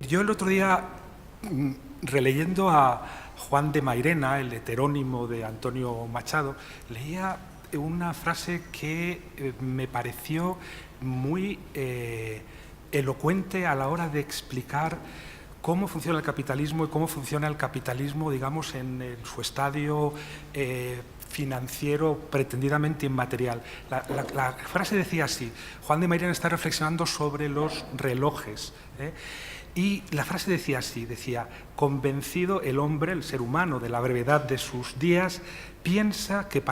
Yo el otro día, releyendo a Juan de Mairena, el heterónimo de Antonio Machado, leía una frase que me pareció muy elocuente a la hora de explicar cómo funciona el capitalismo y cómo funciona el capitalismo, digamos, en su estadio financiero pretendidamente inmaterial. La frase decía así: Juan de Mairena está reflexionando sobre los relojes, y la frase decía así, decía: convencido el hombre, el ser humano, de la brevedad de sus días, piensa que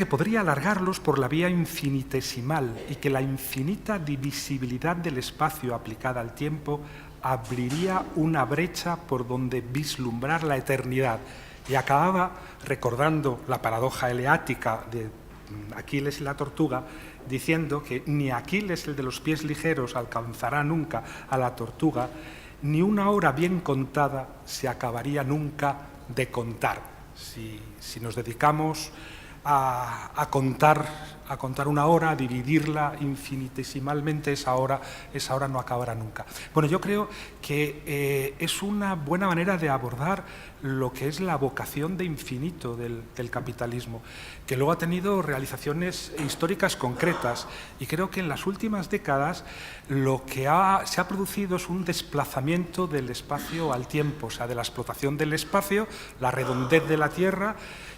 podría alargarlos por la vía infinitesimal y que la infinita divisibilidad del espacio aplicada al tiempo abriría una brecha por donde vislumbrar la eternidad. Y acababa recordando la paradoja eleática de Aquiles y la tortuga, diciendo que ni Aquiles, el de los pies ligeros, alcanzará nunca a la tortuga, ni una hora bien contada se acabaría nunca de contar. Si nos dedicamos a contar una hora, a dividirla infinitesimalmente, esa hora no acabará nunca. Bueno, yo creo que es una buena manera de abordar lo que es la vocación de infinito del capitalismo, que luego ha tenido realizaciones históricas concretas, y creo que en las últimas décadas lo que se ha producido es un desplazamiento del espacio al tiempo, o sea, de la explotación del espacio, la redondez de la Tierra.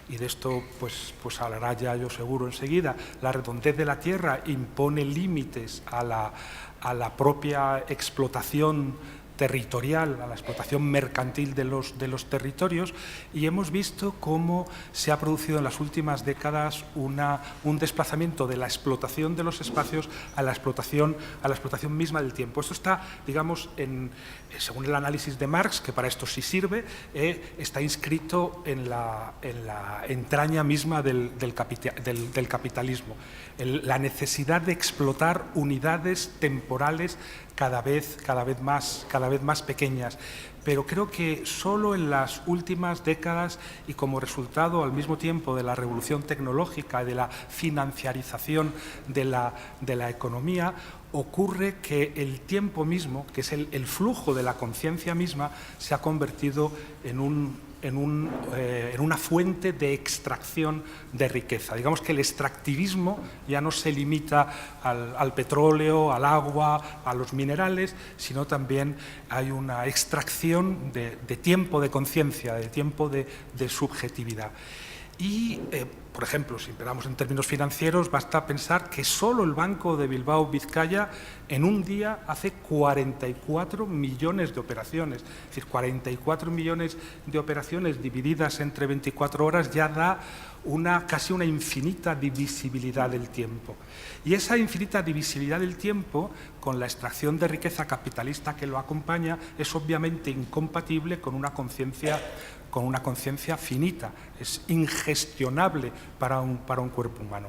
Y de esto pues hablará ya yo seguro enseguida. La redondez de la Tierra impone límites a la propia explotación territorial, a la explotación mercantil de los territorios, y hemos visto cómo se ha producido en las últimas décadas un desplazamiento de la explotación de los espacios a la explotación misma del tiempo. Esto está, digamos, según el análisis de Marx, que para esto sí sirve, está inscrito en la entraña misma del capitalismo. La necesidad de explotar unidades temporales cada vez más pequeñas. Pero creo que solo en las últimas décadas, y como resultado al mismo tiempo de la revolución tecnológica y de la financiarización de la economía, ocurre que el tiempo mismo, que es el flujo de la conciencia misma, se ha convertido en una fuente de extracción de riqueza. Digamos que el extractivismo ya no se limita al petróleo, al agua, a los minerales, sino también hay una extracción de tiempo de conciencia, de tiempo de subjetividad. Y, por ejemplo, si empezamos en términos financieros, basta pensar que solo el Banco de Bilbao Vizcaya en un día hace 44 millones de operaciones. Es decir, 44 millones de operaciones divididas entre 24 horas ya da casi una infinita divisibilidad del tiempo. Y esa infinita divisibilidad del tiempo, con la extracción de riqueza capitalista que lo acompaña, es obviamente incompatible con una conciencia finita, es ingestionable para un cuerpo humano.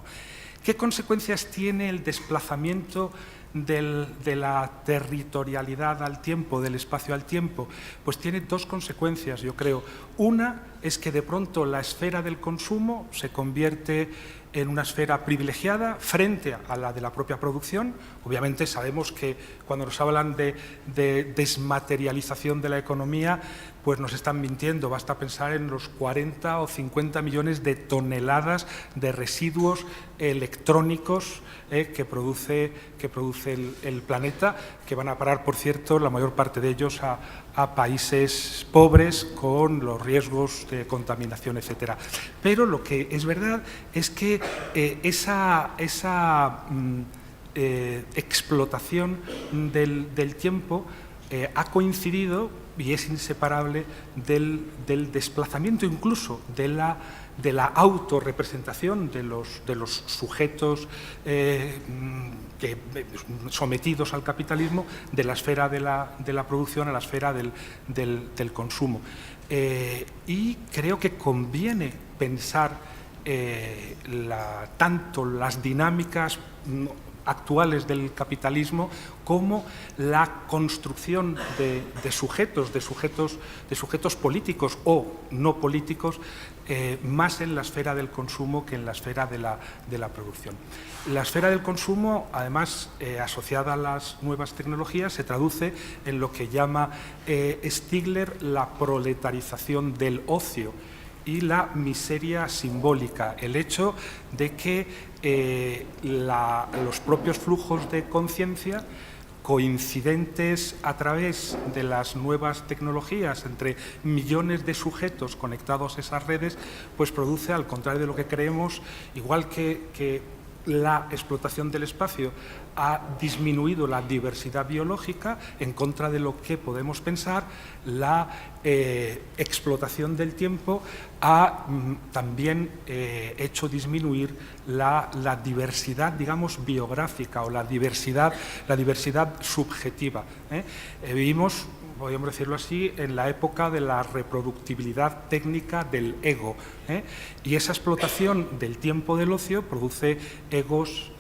¿Qué consecuencias tiene el desplazamiento de la territorialidad al tiempo, del espacio al tiempo? Pues tiene dos consecuencias, yo creo. Una es que de pronto la esfera del consumo se convierte en una esfera privilegiada frente a la de la propia producción. Obviamente sabemos que cuando nos hablan de desmaterialización de la economía, pues nos están mintiendo. Basta pensar en los 40 o 50 millones de toneladas de residuos electrónicos que produce el planeta, que van a parar, por cierto, la mayor parte de ellos a países pobres con los riesgos de contaminación, etc. Pero lo que es verdad es que esa explotación del tiempo ha coincidido y es inseparable del desplazamiento incluso de la autorrepresentación de los sujetos sometidos al capitalismo, de la esfera de la producción a la esfera del consumo. Y creo que conviene pensar tanto las dinámicas actuales del capitalismo como la construcción de sujetos políticos o no políticos, más en la esfera del consumo que en la esfera de la producción. La esfera del consumo, además, asociada a las nuevas tecnologías, se traduce en lo que llama Stigler la proletarización del ocio y la miseria simbólica, el hecho de que los propios flujos de conciencia coincidentes a través de las nuevas tecnologías entre millones de sujetos conectados a esas redes, pues produce, al contrario de lo que creemos, igual que la explotación del espacio ha disminuido la diversidad biológica, en contra de lo que podemos pensar, la explotación del tiempo ha también hecho disminuir la diversidad, digamos, biográfica o la diversidad subjetiva. Vivimos, podríamos decirlo así, en la época de la reproductibilidad técnica del ego, y esa explotación del tiempo del ocio produce egos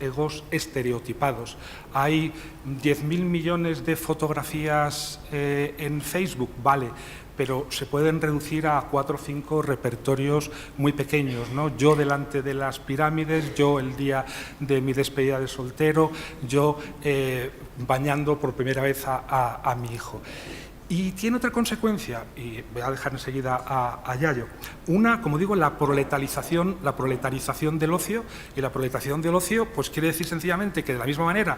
estereotipados. Hay 10.000 millones de fotografías en Facebook, vale, pero se pueden reducir a 4 o 5 repertorios muy pequeños, ¿no? Yo delante de las pirámides, yo el día de mi despedida de soltero, yo bañando por primera vez a mi hijo. Y tiene otra consecuencia, y voy a dejar enseguida a Yayo. Una, como digo, la proletarización del ocio, y la proletarización del ocio pues quiere decir sencillamente que de la misma manera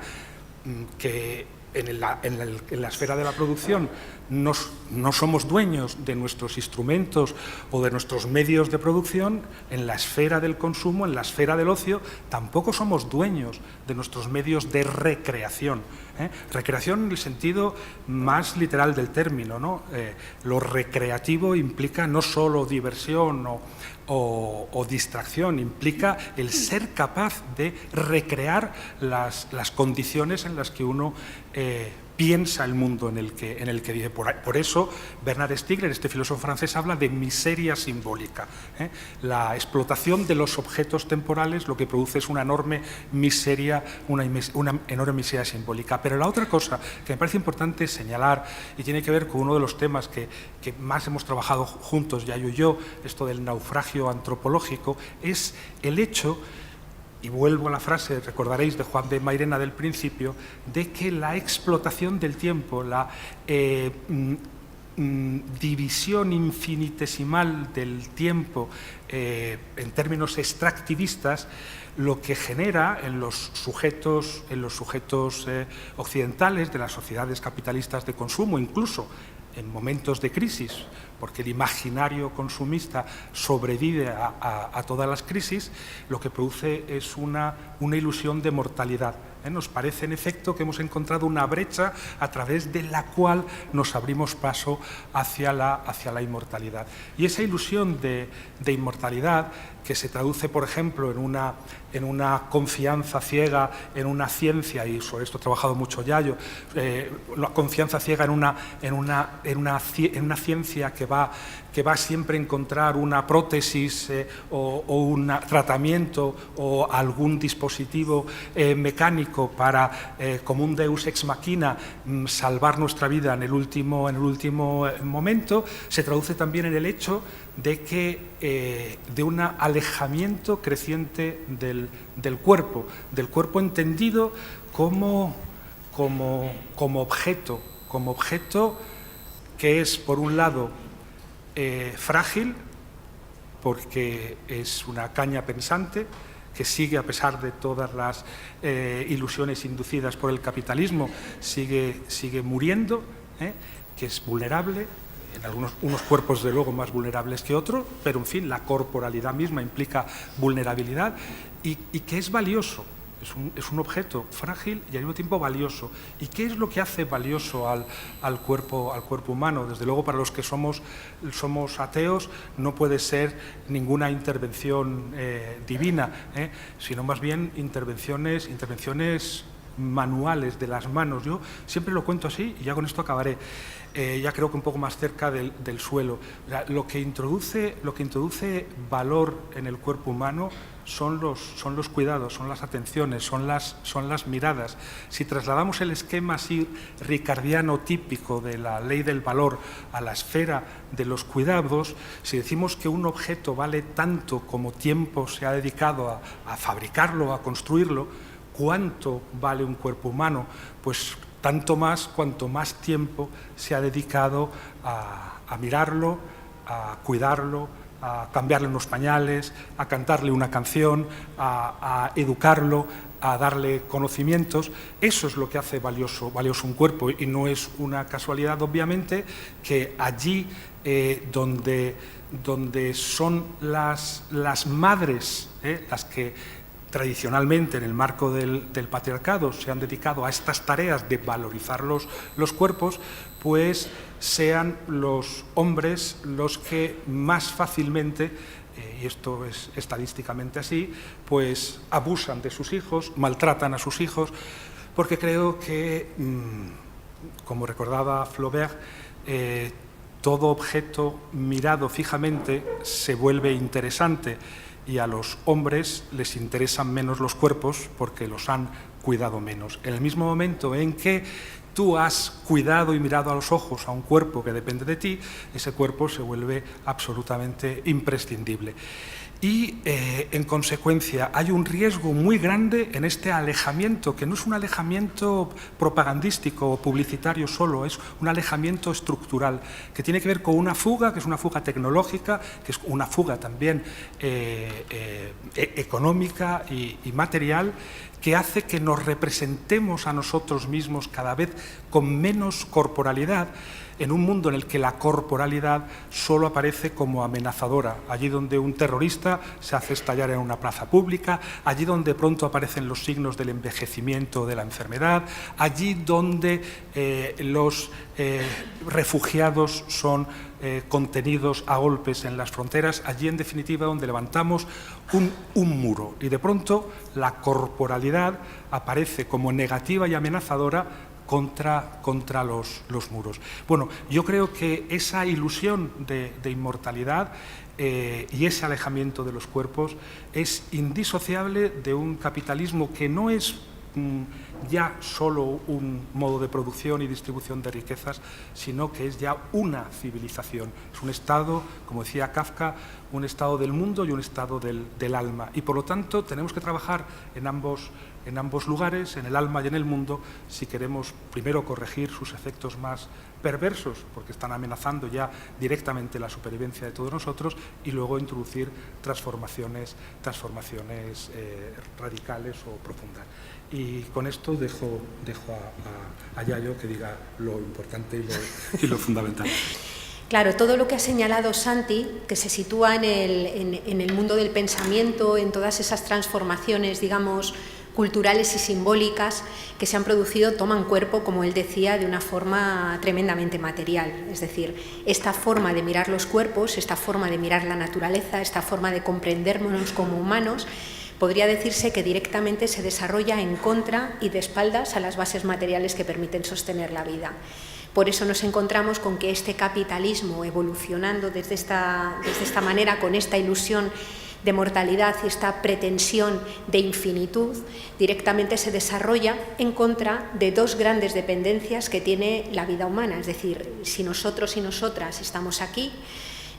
que en la esfera de la producción no somos dueños de nuestros instrumentos o de nuestros medios de producción, en la esfera del consumo, en la esfera del ocio, tampoco somos dueños de nuestros medios de recreación. Recreación en el sentido más literal del término, ¿no? Lo recreativo implica no solo diversión o distracción, implica el ser capaz de recrear las condiciones en las que uno piensa el mundo en el que vive. Por eso Bernard Stiegler, este filósofo francés, habla de miseria simbólica. La explotación de los objetos temporales lo que produce es una enorme miseria simbólica. Pero la otra cosa que me parece importante señalar, y tiene que ver con uno de los temas que más hemos trabajado juntos, Yayo y yo, esto del naufragio antropológico, es el hecho, y vuelvo a la frase, recordaréis, de Juan de Mairena del principio, de que la explotación del tiempo, la división infinitesimal del tiempo en términos extractivistas, lo que genera en los sujetos occidentales de las sociedades capitalistas de consumo, incluso en momentos de crisis, porque el imaginario consumista sobrevive a todas las crisis, lo que produce es una ilusión de mortalidad. Nos parece, en efecto, que hemos encontrado una brecha a través de la cual nos abrimos paso hacia la inmortalidad. Y esa ilusión de inmortalidad, que se traduce, por ejemplo, en una confianza ciega en una ciencia, y sobre esto ha trabajado mucho Yayo, la confianza ciega en una ciencia que va siempre a encontrar una prótesis o un tratamiento o algún dispositivo mecánico para, como un deus ex machina, salvar nuestra vida en el último momento, se traduce también en el hecho de un alejamiento creciente del cuerpo entendido como objeto que es, por un lado, frágil, porque es una caña pensante que sigue, a pesar de todas las ilusiones inducidas por el capitalismo, sigue muriendo, que es vulnerable, en unos cuerpos, de luego, más vulnerables que otros, pero, en fin, la corporalidad misma implica vulnerabilidad, y que es valioso. Es un objeto frágil y al mismo tiempo valioso. ¿Y qué es lo que hace valioso al cuerpo humano? Desde luego, para los que somos ateos, no puede ser ninguna intervención divina, sino más bien intervenciones manuales de las manos. Yo siempre lo cuento así y ya con esto acabaré. Ya creo que un poco más cerca del suelo. O sea, lo que introduce valor en el cuerpo humano son los cuidados, son las atenciones, son las miradas. Si trasladamos el esquema así ricardiano típico de la ley del valor a la esfera de los cuidados, si decimos que un objeto vale tanto como tiempo se ha dedicado a fabricarlo, a construirlo, ¿cuánto vale un cuerpo humano? Pues tanto más cuanto más tiempo se ha dedicado a mirarlo, a cuidarlo, a cambiarle unos pañales, a cantarle una canción, a educarlo, a darle conocimientos. Eso es lo que hace valioso un cuerpo, y no es una casualidad, obviamente, que allí donde son las madres las que tradicionalmente en el marco del patriarcado se han dedicado a estas tareas de valorizar los cuerpos, pues sean los hombres los que más fácilmente, y esto es estadísticamente así, pues abusan de sus hijos, maltratan a sus hijos, porque creo que, como recordaba Flaubert, todo objeto mirado fijamente se vuelve interesante, y a los hombres les interesan menos los cuerpos porque los han cuidado menos. En el mismo momento en que tú has cuidado y mirado a los ojos a un cuerpo que depende de ti, ese cuerpo se vuelve absolutamente imprescindible. Y, en consecuencia, hay un riesgo muy grande en este alejamiento, que no es un alejamiento propagandístico o publicitario solo, es un alejamiento estructural, que tiene que ver con una fuga, que es una fuga tecnológica, que es una fuga también económica y material, que hace que nos representemos a nosotros mismos cada vez con menos corporalidad, en un mundo en el que la corporalidad solo aparece como amenazadora, allí donde un terrorista se hace estallar en una plaza pública, allí donde pronto aparecen los signos del envejecimiento, de la enfermedad, allí donde los refugiados son contenidos a golpes en las fronteras, allí en definitiva donde levantamos un muro, y de pronto la corporalidad aparece como negativa y amenazadora contra los muros. Bueno, yo creo que esa ilusión de inmortalidad y ese alejamiento de los cuerpos es indisociable de un capitalismo que no es ya solo un modo de producción y distribución de riquezas, sino que es ya una civilización. Es un estado, como decía Kafka, un estado del mundo y un estado del alma. Y por lo tanto tenemos que trabajar en ambos lugares, en el alma y en el mundo, si queremos primero corregir sus efectos más perversos, porque están amenazando ya directamente la supervivencia de todos nosotros, y luego introducir transformaciones radicales o profundas. Y con esto dejo a Yayo que diga lo importante y lo fundamental. Claro, todo lo que ha señalado Santi, que se sitúa en el mundo del pensamiento, en todas esas transformaciones, digamos, culturales y simbólicas que se han producido, toman cuerpo, como él decía, de una forma tremendamente material. Es decir, esta forma de mirar los cuerpos, esta forma de mirar la naturaleza, esta forma de comprendernos como humanos, podría decirse que directamente se desarrolla en contra y de espaldas a las bases materiales que permiten sostener la vida. Por eso nos encontramos con que este capitalismo, evolucionando desde esta manera, con esta ilusión de mortalidad y esta pretensión de infinitud, directamente se desarrolla en contra de dos grandes dependencias que tiene la vida humana. Es decir, si nosotros y nosotras estamos aquí,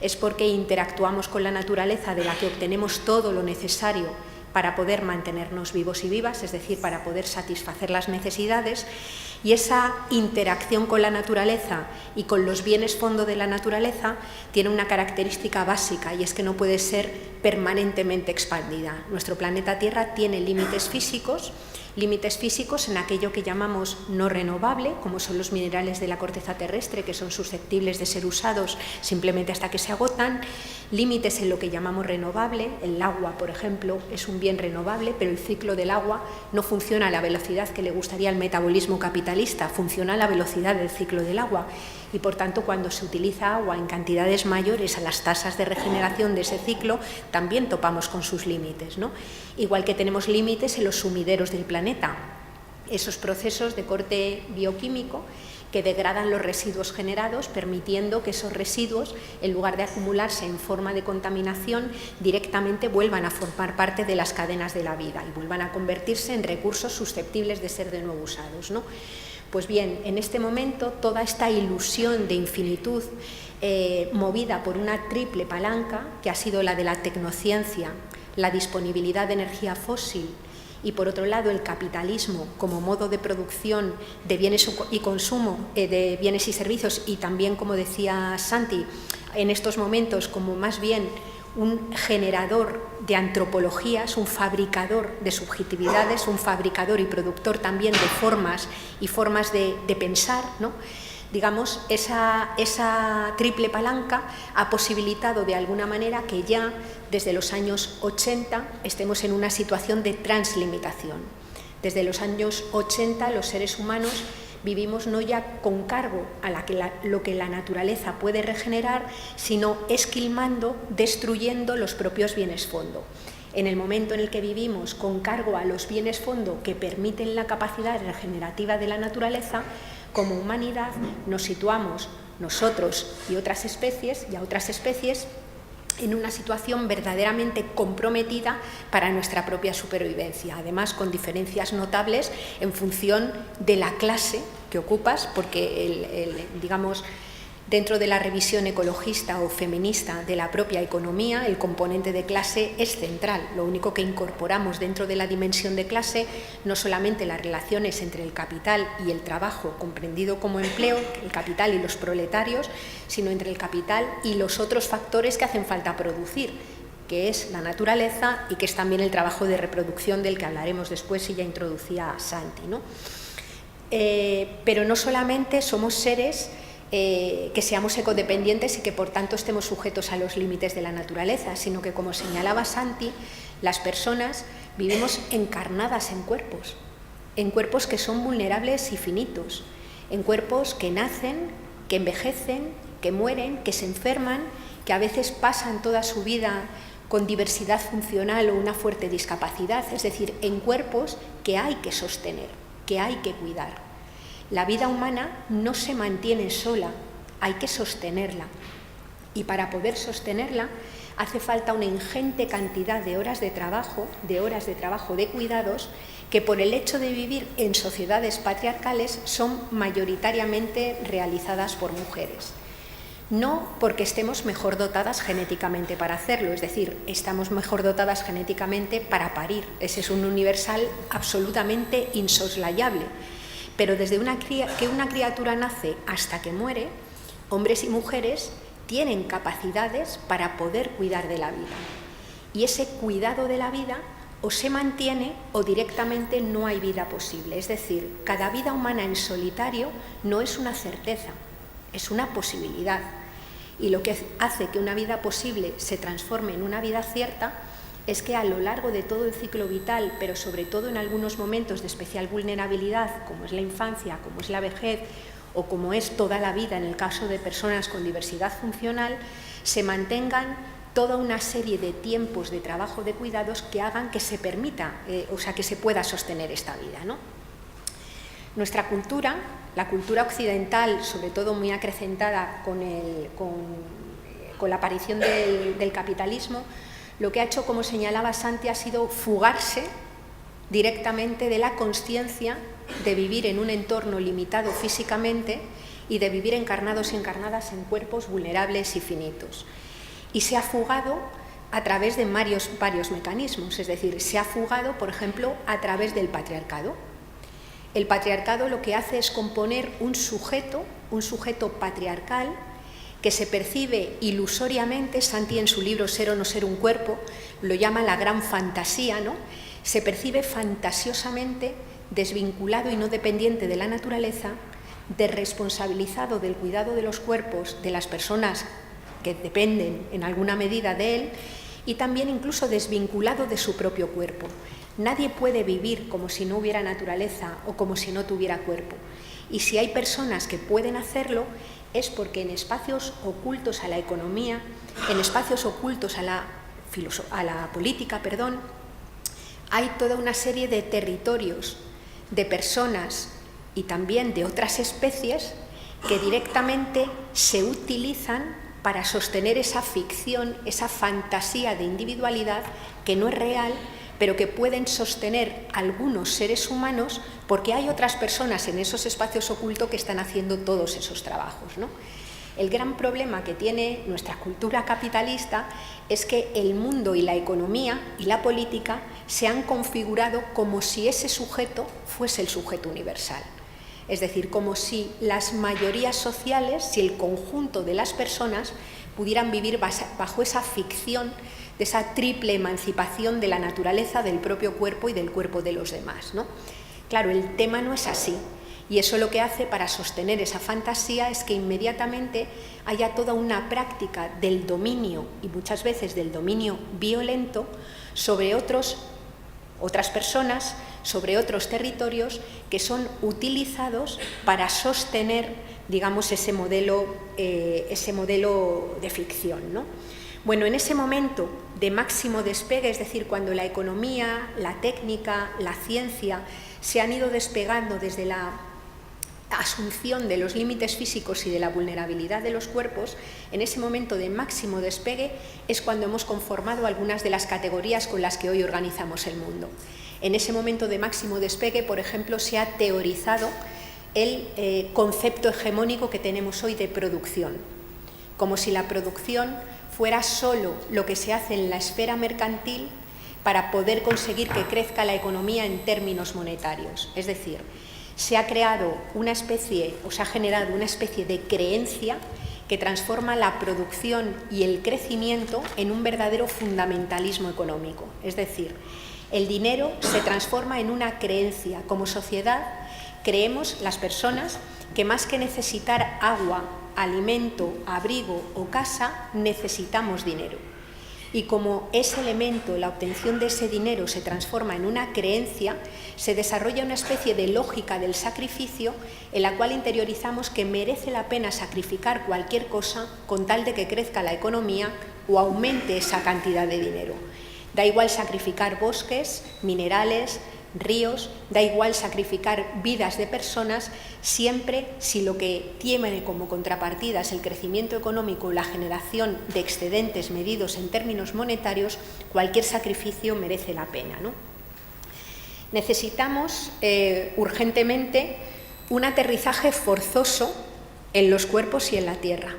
es porque interactuamos con la naturaleza, de la que obtenemos todo lo necesario para poder mantenernos vivos y vivas, es decir, para poder satisfacer las necesidades, y esa interacción con la naturaleza y con los bienes fondo de la naturaleza tiene una característica básica, y es que no puede ser permanentemente expandida. Nuestro planeta Tierra tiene límites físicos en aquello que llamamos no renovable, como son los minerales de la corteza terrestre, que son susceptibles de ser usados simplemente hasta que se agotan, límites en lo que llamamos renovable. El agua, por ejemplo, es un bien renovable, pero el ciclo del agua no funciona a la velocidad que le gustaría al metabolismo capitalista, funciona a la velocidad del ciclo del agua, y por tanto cuando se utiliza agua en cantidades mayores a las tasas de regeneración de ese ciclo, también topamos con sus límites, ¿no? Igual que tenemos límites en los sumideros del planeta. esos procesos de corte bioquímico que degradan los residuos generados, permitiendo que esos residuos, en lugar de acumularse en forma de contaminación, directamente vuelvan a formar parte de las cadenas de la vida y vuelvan a convertirse en recursos susceptibles de ser de nuevo usados, ¿no? Pues bien, en este momento toda esta ilusión de infinitud movida por una triple palanca, que ha sido la de la tecnociencia, la disponibilidad de energía fósil y, por otro lado, el capitalismo como modo de producción de bienes y consumo de bienes y servicios, y también, como decía Santi, en estos momentos como más bien un generador de antropologías, un fabricador de subjetividades, un fabricador y productor también de formas y formas de pensar, ¿no? Digamos, esa triple palanca ha posibilitado de alguna manera que ya desde los años 80 estemos en una situación de translimitación. Desde los años 80 los seres humanos vivimos no ya con cargo a lo que la naturaleza puede regenerar, sino esquilmando, destruyendo los propios bienes fondo. En el momento en el que vivimos con cargo a los bienes fondo que permiten la capacidad regenerativa de la naturaleza, como humanidad nos situamos nosotros y otras especies en una situación verdaderamente comprometida para nuestra propia supervivencia, además con diferencias notables en función de la clase que ocupas, porque digamos, dentro de la revisión ecologista o feminista de la propia economía, el componente de clase es central. Lo único que incorporamos dentro de la dimensión de clase, no solamente las relaciones entre el capital y el trabajo, comprendido como empleo, el capital y los proletarios, sino entre el capital y los otros factores que hacen falta producir, que es la naturaleza y que es también el trabajo de reproducción del que hablaremos después y ya introducía Santi, ¿no? Pero no solamente somos seres que seamos ecodependientes y que por tanto estemos sujetos a los límites de la naturaleza, sino que, como señalaba Santi, las personas vivimos encarnadas en cuerpos que son vulnerables y finitos, en cuerpos que nacen, que envejecen, que mueren, que se enferman, que a veces pasan toda su vida con diversidad funcional o una fuerte discapacidad, es decir, en cuerpos que hay que sostener, que hay que cuidar. La vida humana no se mantiene sola, hay que sostenerla. Y para poder sostenerla hace falta una ingente cantidad de horas de trabajo, de cuidados, que por el hecho de vivir en sociedades patriarcales son mayoritariamente realizadas por mujeres. No porque estemos mejor dotadas genéticamente para hacerlo, es decir, estamos mejor dotadas genéticamente para parir. Ese es un universal absolutamente insoslayable. Pero desde que una criatura nace hasta que muere, hombres y mujeres tienen capacidades para poder cuidar de la vida. Y ese cuidado de la vida o se mantiene o directamente no hay vida posible. Es decir, cada vida humana en solitario no es una certeza, es una posibilidad. Y lo que hace que una vida posible se transforme en una vida cierta es que a lo largo de todo el ciclo vital, pero sobre todo en algunos momentos de especial vulnerabilidad, como es la infancia, como es la vejez o como es toda la vida en el caso de personas con diversidad funcional, se mantengan toda una serie de tiempos de trabajo de cuidados que hagan que se permita, que se pueda sostener esta vida, ¿no? Nuestra cultura, la cultura occidental, sobre todo muy acrecentada con la aparición del capitalismo, lo que ha hecho, como señalaba Santi, ha sido fugarse directamente de la consciencia de vivir en un entorno limitado físicamente y de vivir encarnados y encarnadas en cuerpos vulnerables y finitos. Y se ha fugado a través de varios mecanismos, es decir, se ha fugado, por ejemplo, a través del patriarcado. El patriarcado lo que hace es componer un sujeto patriarcal que se percibe ilusoriamente. Santi en su libro Ser o no ser un cuerpo lo llama la gran fantasía, ¿no? Se percibe fantasiosamente desvinculado y no dependiente de la naturaleza, desresponsabilizado del cuidado de los cuerpos de las personas que dependen en alguna medida de él, y también incluso desvinculado de su propio cuerpo. Nadie puede vivir como si no hubiera naturaleza o como si no tuviera cuerpo. Y si hay personas que pueden hacerlo, es porque en espacios ocultos a la economía, en espacios ocultos a la política, hay toda una serie de territorios de personas y también de otras especies que directamente se utilizan para sostener esa ficción, esa fantasía de individualidad que no es real, pero que pueden sostener algunos seres humanos porque hay otras personas en esos espacios ocultos que están haciendo todos esos trabajos, ¿no? El gran problema que tiene nuestra cultura capitalista es que el mundo y la economía y la política se han configurado como si ese sujeto fuese el sujeto universal. Es decir, como si las mayorías sociales, si el conjunto de las personas pudieran vivir bajo esa ficción de esa triple emancipación de la naturaleza, del propio cuerpo y del cuerpo de los demás, ¿no? Claro, el tema no es así. Y eso lo que hace para sostener esa fantasía es que inmediatamente haya toda una práctica del dominio, y muchas veces del dominio violento, sobre otras personas, sobre otros territorios que son utilizados para sostener, digamos, ese modelo de ficción, ¿no? Bueno, en ese momento de máximo despegue, es decir, cuando la economía, la técnica, la ciencia se han ido despegando desde la asunción de los límites físicos y de la vulnerabilidad de los cuerpos, en ese momento de máximo despegue es cuando hemos conformado algunas de las categorías con las que hoy organizamos el mundo. En ese momento de máximo despegue, por ejemplo, se ha teorizado el concepto hegemónico que tenemos hoy de producción, como si la producción fuera solo lo que se hace en la esfera mercantil para poder conseguir que crezca la economía en términos monetarios. Es decir, se ha creado una especie, o se ha generado una especie de creencia que transforma la producción y el crecimiento en un verdadero fundamentalismo económico. Es decir, el dinero se transforma en una creencia. Como sociedad, creemos las personas que más que necesitar agua, alimento, abrigo o casa, necesitamos dinero. Y como ese elemento, la obtención de ese dinero, se transforma en una creencia, se desarrolla una especie de lógica del sacrificio en la cual interiorizamos que merece la pena sacrificar cualquier cosa con tal de que crezca la economía o aumente esa cantidad de dinero. Da igual sacrificar bosques, minerales, ríos, da igual sacrificar vidas de personas, siempre si lo que tiene como contrapartida es el crecimiento económico, la generación de excedentes medidos en términos monetarios, cualquier sacrificio merece la pena, ¿no? Necesitamos urgentemente un aterrizaje forzoso en los cuerpos y en la tierra.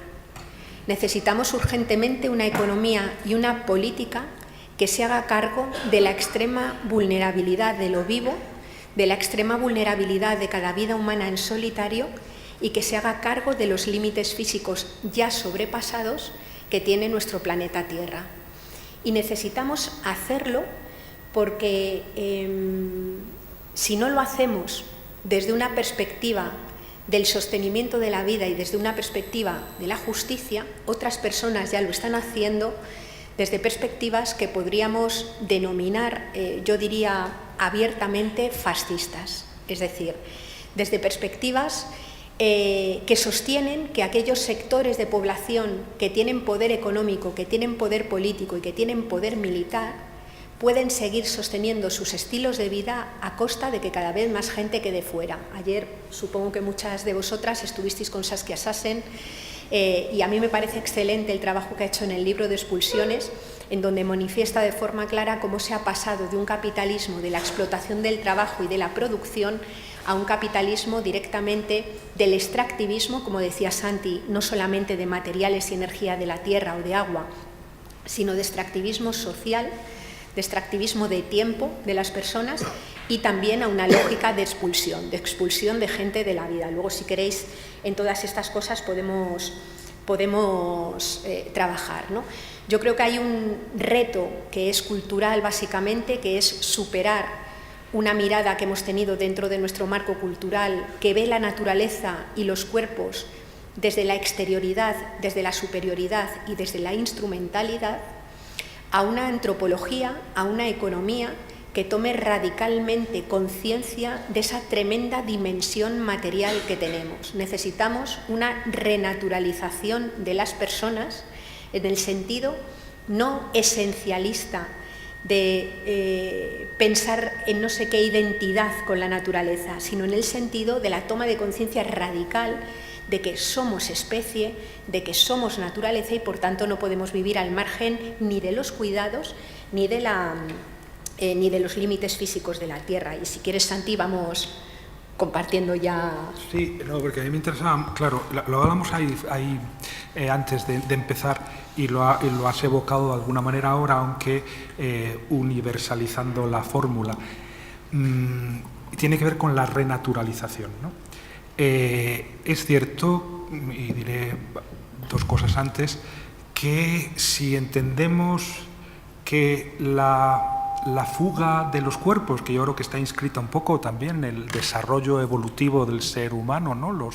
Necesitamos urgentemente una economía y una política que se haga cargo de la extrema vulnerabilidad de lo vivo, de la extrema vulnerabilidad de cada vida humana en solitario y que se haga cargo de los límites físicos ya sobrepasados que tiene nuestro planeta Tierra. Y necesitamos hacerlo porque si no lo hacemos desde una perspectiva del sostenimiento de la vida y desde una perspectiva de la justicia, otras personas ya lo están haciendo desde perspectivas que podríamos denominar, yo diría abiertamente, fascistas. Es decir, desde perspectivas que sostienen que aquellos sectores de población que tienen poder económico, que tienen poder político y que tienen poder militar, pueden seguir sosteniendo sus estilos de vida a costa de que cada vez más gente quede fuera. Ayer supongo que muchas de vosotras estuvisteis con Saskia Sassen, y a mí me parece excelente el trabajo que ha hecho en el libro de Expulsiones, en donde manifiesta de forma clara cómo se ha pasado de un capitalismo de la explotación del trabajo y de la producción a un capitalismo directamente del extractivismo, como decía Santi, no solamente de materiales y energía de la tierra o de agua, sino de extractivismo social, de extractivismo de tiempo de las personas y también a una lógica de expulsión de gente de la vida. Luego, si queréis, en todas estas cosas podemos trabajar, ¿no? Yo creo que hay un reto que es cultural básicamente, que es superar una mirada que hemos tenido dentro de nuestro marco cultural que ve la naturaleza y los cuerpos desde la exterioridad, desde la superioridad y desde la instrumentalidad, a una antropología, a una economía que tome radicalmente conciencia de esa tremenda dimensión material que tenemos. Necesitamos una renaturalización de las personas en el sentido no esencialista de pensar en no sé qué identidad con la naturaleza, sino en el sentido de la toma de conciencia radical de que somos especie, de que somos naturaleza y por tanto no podemos vivir al margen ni de los cuidados ni de los límites físicos de la Tierra. Y si quieres, Santi, vamos compartiendo ya. Sí, no, porque a mí me interesaba, claro, lo hablamos ahí antes de empezar y lo has evocado de alguna manera ahora, aunque universalizando la fórmula. Tiene que ver con la renaturalización, ¿no? Es cierto, y diré dos cosas antes, que si entendemos que la fuga de los cuerpos, que yo creo que está inscrita un poco también en el desarrollo evolutivo del ser humano, ¿no?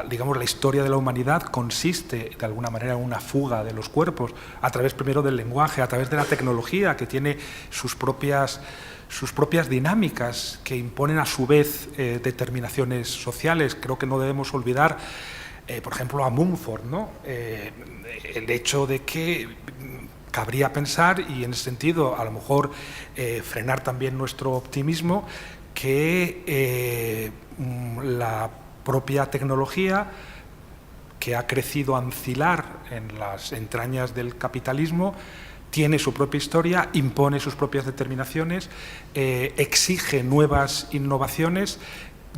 Digamos, la historia de la humanidad consiste de alguna manera en una fuga de los cuerpos a través primero del lenguaje, a través de la tecnología, que tiene sus propias dinámicas que imponen a su vez determinaciones sociales. Creo que no debemos olvidar, por ejemplo, a Mumford, ¿no? El hecho de que cabría pensar, y en ese sentido a lo mejor frenar también nuestro optimismo, que la propia tecnología, que ha crecido ancilar en las entrañas del capitalismo, tiene su propia historia, impone sus propias determinaciones, exige nuevas innovaciones,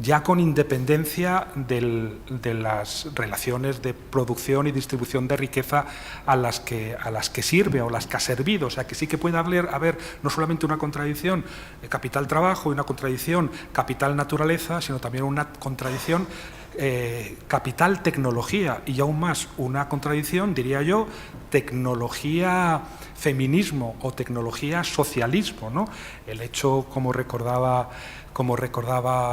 ya con independencia de las relaciones de producción y distribución de riqueza a las que sirve o las que ha servido. O sea, que sí que puede haber no solamente una contradicción capital-trabajo y una contradicción capital-naturaleza, sino también una contradicción capital-tecnología, y aún más una contradicción, diría yo, tecnología-feminismo o tecnología-socialismo, ¿no? El hecho, como recordaba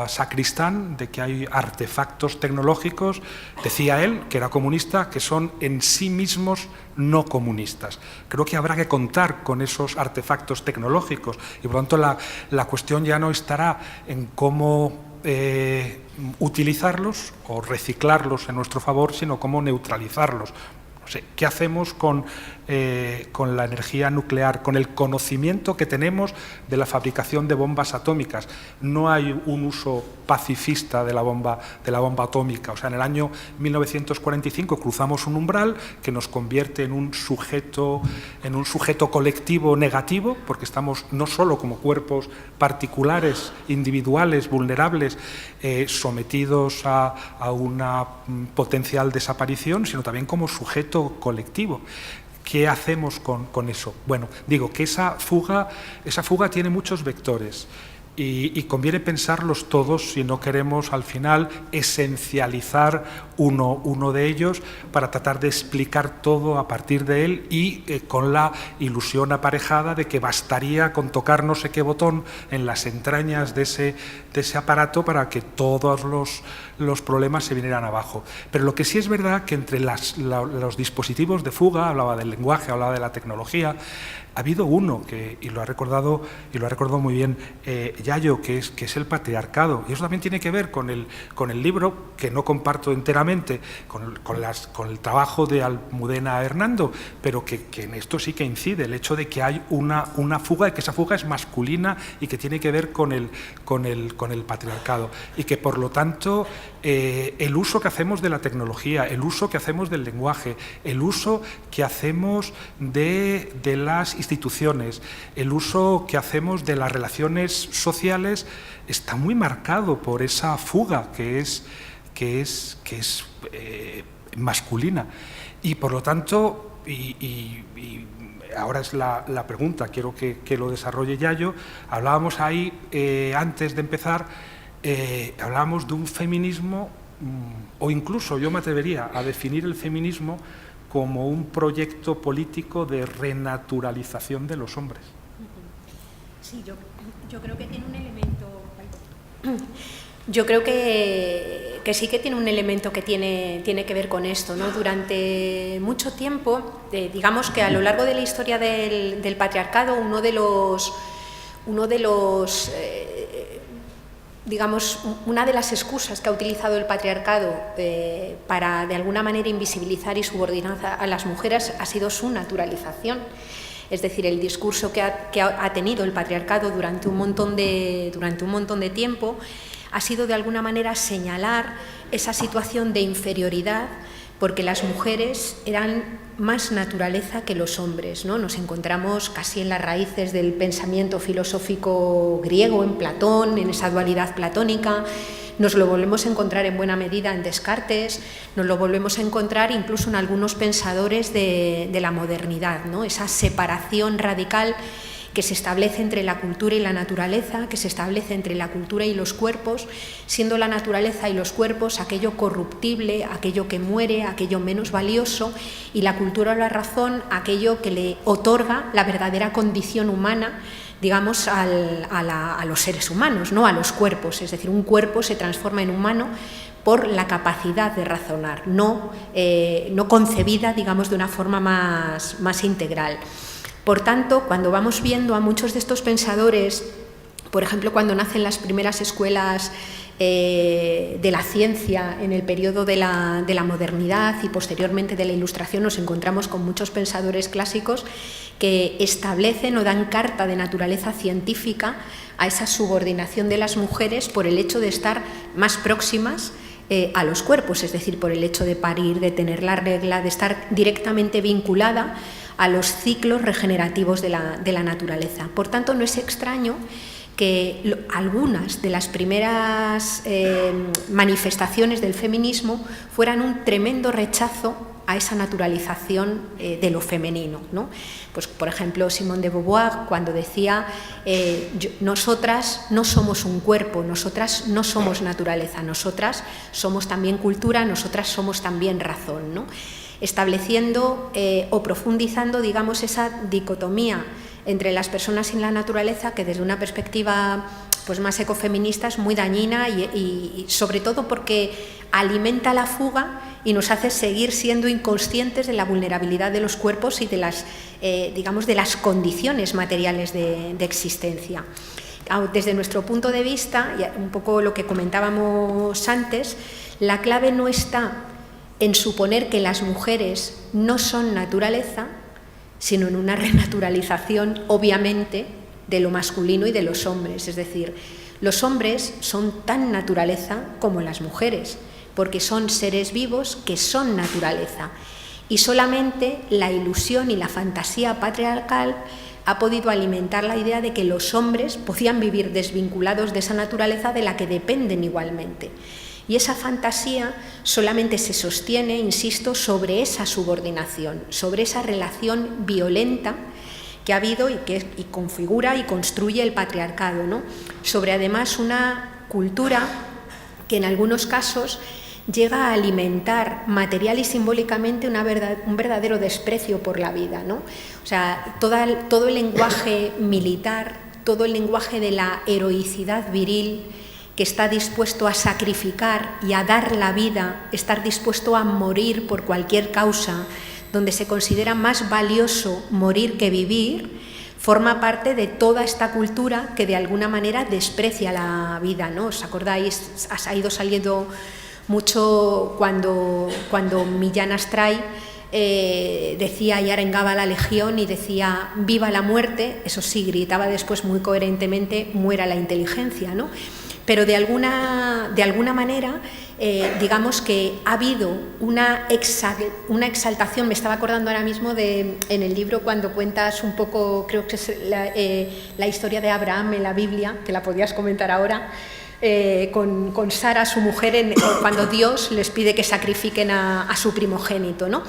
Sacristán, de que hay artefactos tecnológicos, decía él, que era comunista, que son en sí mismos no comunistas. Creo que habrá que contar con esos artefactos tecnológicos y por lo tanto la cuestión ya no estará en cómo utilizarlos o reciclarlos en nuestro favor, sino cómo neutralizarlos. No sé, ¿qué hacemos con la energía nuclear, con el conocimiento que tenemos de la fabricación de bombas atómicas? No hay un uso pacifista de la bomba atómica. O sea, en el año 1945 cruzamos un umbral que nos convierte en un sujeto colectivo negativo, porque estamos no solo como cuerpos particulares, individuales, vulnerables, sometidos a una potencial desaparición, sino también como sujeto colectivo. ¿Qué hacemos con eso? Bueno, digo que esa fuga tiene muchos vectores y conviene pensarlos todos si no queremos al final esencializar uno de ellos para tratar de explicar todo a partir de él y con la ilusión aparejada de que bastaría con tocar no sé qué botón en las entrañas de ese aparato para que todos los problemas se vinieran abajo. Pero lo que sí es verdad que entre los dispositivos de fuga, hablaba del lenguaje, hablaba de la tecnología, ha habido uno y lo ha recordado muy bien Yayo, que es el patriarcado, y eso también tiene que ver con el libro, que no comparto enteramente, con el trabajo de Almudena Hernando, pero que en esto sí que incide el hecho de que hay una fuga, y que esa fuga es masculina y que tiene que ver con el patriarcado, y que por lo tanto el uso que hacemos de la tecnología, el uso que hacemos del lenguaje, el uso que hacemos de las instituciones, el uso que hacemos de las relaciones sociales está muy marcado por esa fuga que es masculina. Y por lo tanto, y ahora es la pregunta, quiero que lo desarrolle Yayo. Hablábamos ahí, antes de empezar, hablábamos de un feminismo, o incluso yo me atrevería a definir el feminismo como un proyecto político de renaturalización de los hombres. Sí, yo creo que tiene un elemento. Yo creo que sí que tiene un elemento que tiene que ver con esto, ¿no? Durante mucho tiempo, digamos que a lo largo de la historia del patriarcado, uno de los digamos, una de las excusas que ha utilizado el patriarcado para, de alguna manera, invisibilizar y subordinar a las mujeres ha sido su naturalización. Es decir, el discurso que ha tenido el patriarcado durante un montón de tiempo ha sido, de alguna manera, señalar esa situación de inferioridad, porque las mujeres eran más naturaleza que los hombres, ¿no? Nos encontramos casi en las raíces del pensamiento filosófico griego, en Platón, en esa dualidad platónica. Nos lo volvemos a encontrar en buena medida en Descartes, nos lo volvemos a encontrar incluso en algunos pensadores de la modernidad, ¿no? Esa separación radical que se establece entre la cultura y la naturaleza, que se establece entre la cultura y los cuerpos, siendo la naturaleza y los cuerpos aquello corruptible, aquello que muere, aquello menos valioso, y la cultura o la razón aquello que le otorga la verdadera condición humana, digamos, a los seres humanos, no a los cuerpos. Es decir, un cuerpo se transforma en humano por la capacidad de razonar, no concebida, digamos, de una forma más integral. Por tanto, cuando vamos viendo a muchos de estos pensadores, por ejemplo, cuando nacen las primeras escuelas de la ciencia en el periodo de la modernidad y posteriormente de la Ilustración, nos encontramos con muchos pensadores clásicos que establecen o dan carta de naturaleza científica a esa subordinación de las mujeres por el hecho de estar más próximas a los cuerpos, es decir, por el hecho de parir, de tener la regla, de estar directamente vinculada a los ciclos regenerativos de la naturaleza. Por tanto, no es extraño que algunas de las primeras manifestaciones del feminismo fueran un tremendo rechazo a esa naturalización de lo femenino, ¿no? Pues, por ejemplo, Simone de Beauvoir, cuando decía nosotras no somos un cuerpo, nosotras no somos naturaleza, nosotras somos también cultura, nosotras somos también razón, ¿no? Estableciendo o profundizando, digamos, esa dicotomía entre las personas y la naturaleza, que desde una perspectiva pues más ecofeminista es muy dañina y sobre todo porque alimenta la fuga y nos hace seguir siendo inconscientes de la vulnerabilidad de los cuerpos y de las, digamos, de las condiciones materiales de existencia. Desde nuestro punto de vista, y un poco lo que comentábamos antes, la clave no está en suponer que las mujeres no son naturaleza, sino en una renaturalización, obviamente, de lo masculino y de los hombres. Es decir, los hombres son tan naturaleza como las mujeres, porque son seres vivos que son naturaleza. Y solamente la ilusión y la fantasía patriarcal ha podido alimentar la idea de que los hombres podían vivir desvinculados de esa naturaleza de la que dependen igualmente. Y esa fantasía solamente se sostiene, insisto, sobre esa subordinación, sobre esa relación violenta que ha habido y configura y construye el patriarcado, ¿no? Sobre además una cultura que en algunos casos llega a alimentar material y simbólicamente un verdadero desprecio por la vida, ¿no? O sea, todo el lenguaje militar, todo el lenguaje de la heroicidad viril, que está dispuesto a sacrificar y a dar la vida, estar dispuesto a morir por cualquier causa, donde se considera más valioso morir que vivir, forma parte de toda esta cultura que de alguna manera desprecia la vida, ¿no? ¿Os acordáis? Ha ido saliendo mucho cuando Millán Astray decía y arengaba a la legión y decía viva la muerte, eso sí, gritaba después muy coherentemente muera la inteligencia, ¿no? Pero de alguna manera, digamos que ha habido una exaltación. Me estaba acordando ahora mismo en el libro cuando cuentas un poco, creo que es la historia de Abraham en la Biblia, que la podías comentar ahora, con Sara, su mujer, cuando Dios les pide que sacrifiquen a su primogénito, ¿no?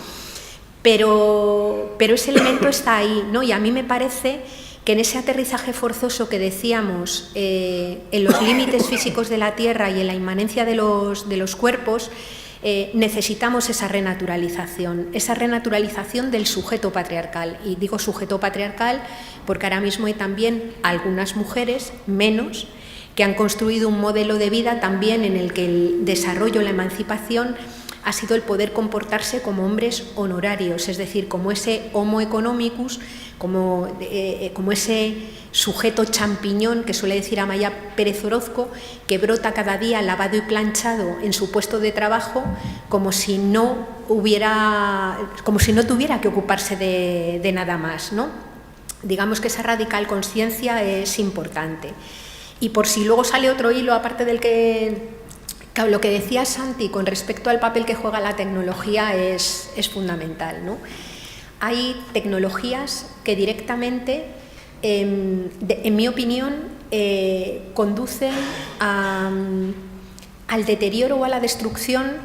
Pero ese elemento está ahí, ¿no? Y a mí me parece que en ese aterrizaje forzoso que decíamos, en los límites físicos de la Tierra y en la inmanencia de los cuerpos, necesitamos esa renaturalización del sujeto patriarcal. Y digo sujeto patriarcal porque ahora mismo hay también algunas mujeres, menos, que han construido un modelo de vida también en el que el desarrollo, la emancipación, ha sido el poder comportarse como hombres honorarios, es decir, como ese homo economicus, como ese sujeto champiñón que suele decir Amaya Pérez Orozco, que brota cada día lavado y planchado en su puesto de trabajo como si no tuviera que ocuparse de nada más, ¿no? Digamos que esa radical conciencia es importante. Y por si luego sale otro hilo, aparte del lo que decía Santi con respecto al papel que juega la tecnología es fundamental, ¿no? Hay tecnologías que directamente, en mi opinión, conducen al deterioro o a la destrucción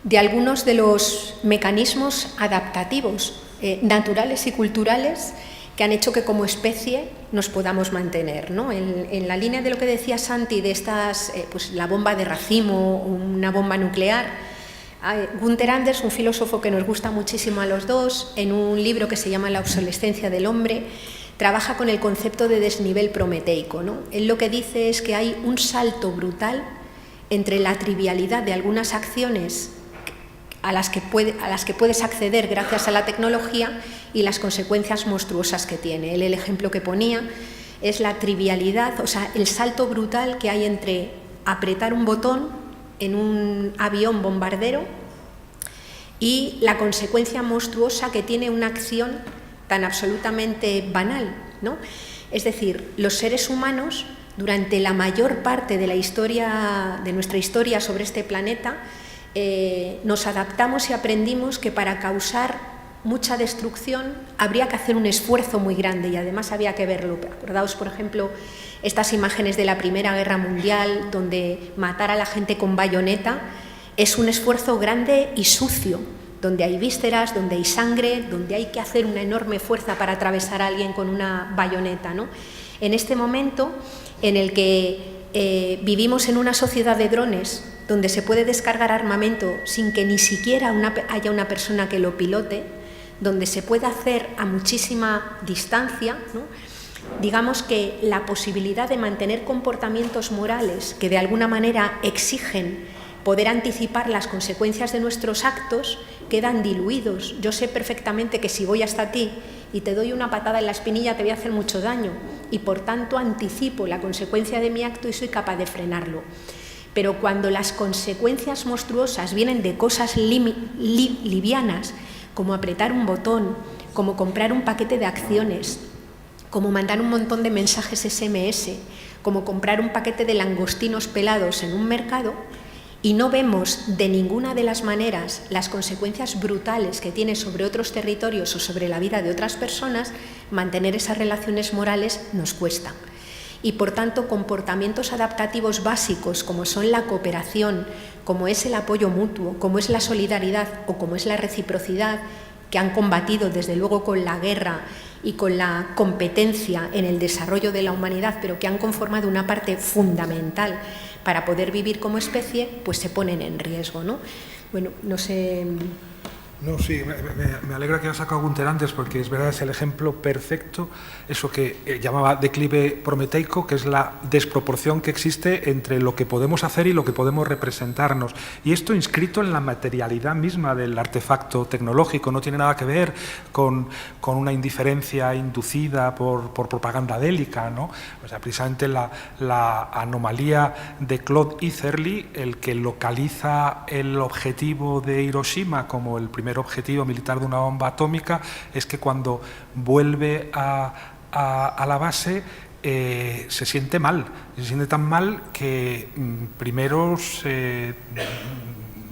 de algunos de los mecanismos adaptativos, naturales y culturales, que han hecho que como especie nos podamos mantener, ¿no? En la línea de lo que decía Santi de estas, pues la bomba de racimo, una bomba nuclear, Gunther Anders, un filósofo que nos gusta muchísimo a los dos, en un libro que se llama La obsolescencia del hombre, trabaja con el concepto de desnivel prometeico, ¿no? Él lo que dice es que hay un salto brutal entre la trivialidad de algunas acciones a las que puedes acceder gracias a la tecnología y las consecuencias monstruosas que tiene. Él, el ejemplo que ponía es la trivialidad, o sea, el salto brutal que hay entre apretar un botón en un avión bombardero y la consecuencia monstruosa que tiene una acción tan absolutamente banal, ¿no? Es decir, los seres humanos, durante la mayor parte de nuestra historia sobre este planeta, nos adaptamos y aprendimos que para causar mucha destrucción habría que hacer un esfuerzo muy grande y además había que verlo. Acordaos, por ejemplo, estas imágenes de la Primera Guerra Mundial, donde matar a la gente con bayoneta es un esfuerzo grande y sucio, donde hay vísceras, donde hay sangre, donde hay que hacer una enorme fuerza para atravesar a alguien con una bayoneta, ¿no? En este momento en el que vivimos en una sociedad de drones, donde se puede descargar armamento sin que ni siquiera haya una persona que lo pilote, donde se puede hacer a muchísima distancia, ¿no? Digamos que la posibilidad de mantener comportamientos morales que de alguna manera exigen poder anticipar las consecuencias de nuestros actos quedan diluidos. Yo sé perfectamente que si voy hasta ti y te doy una patada en la espinilla te voy a hacer mucho daño y por tanto anticipo la consecuencia de mi acto y soy capaz de frenarlo. Pero cuando las consecuencias monstruosas vienen de cosas livianas, como apretar un botón, como comprar un paquete de acciones, como mandar un montón de mensajes SMS, como comprar un paquete de langostinos pelados en un mercado, y no vemos de ninguna de las maneras las consecuencias brutales que tiene sobre otros territorios o sobre la vida de otras personas, mantener esas relaciones morales nos cuesta. Y por tanto, comportamientos adaptativos básicos como son la cooperación, como es el apoyo mutuo, como es la solidaridad o como es la reciprocidad, que han combatido desde luego con la guerra y con la competencia en el desarrollo de la humanidad, pero que han conformado una parte fundamental para poder vivir como especie, pues se ponen en riesgo, ¿no? Bueno, no sé... No, sí, me alegra que haya sacado Gunther Anders porque es verdad, es el ejemplo perfecto, eso que llamaba declive prometeico, que es la desproporción que existe entre lo que podemos hacer y lo que podemos representarnos. Y esto inscrito en la materialidad misma del artefacto tecnológico, no tiene nada que ver con una indiferencia inducida por propaganda bélica, ¿no? O sea, precisamente la anomalía de Claude Eatherly, el que localiza el objetivo de Hiroshima como el primer objetivo militar de una bomba atómica, es que cuando vuelve a la base se siente mal, se siente tan mal que primero se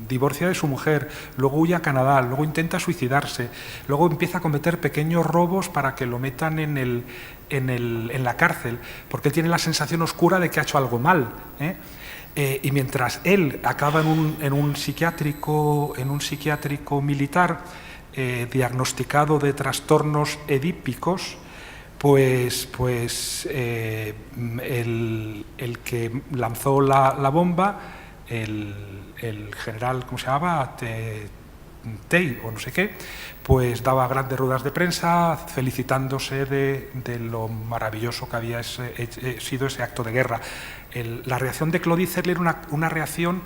divorcia de su mujer, luego huye a Canadá, luego intenta suicidarse, luego empieza a cometer pequeños robos para que lo metan en la cárcel, porque él tiene la sensación oscura de que ha hecho algo mal, y mientras él acaba en un psiquiátrico militar diagnosticado de trastornos edípicos, pues el que lanzó la bomba, el general, ¿cómo se llamaba? Tey o no sé qué, pues daba grandes ruedas de prensa felicitándose de lo maravilloso que había sido ese acto de guerra. La reacción de Claude Eatherly era una reacción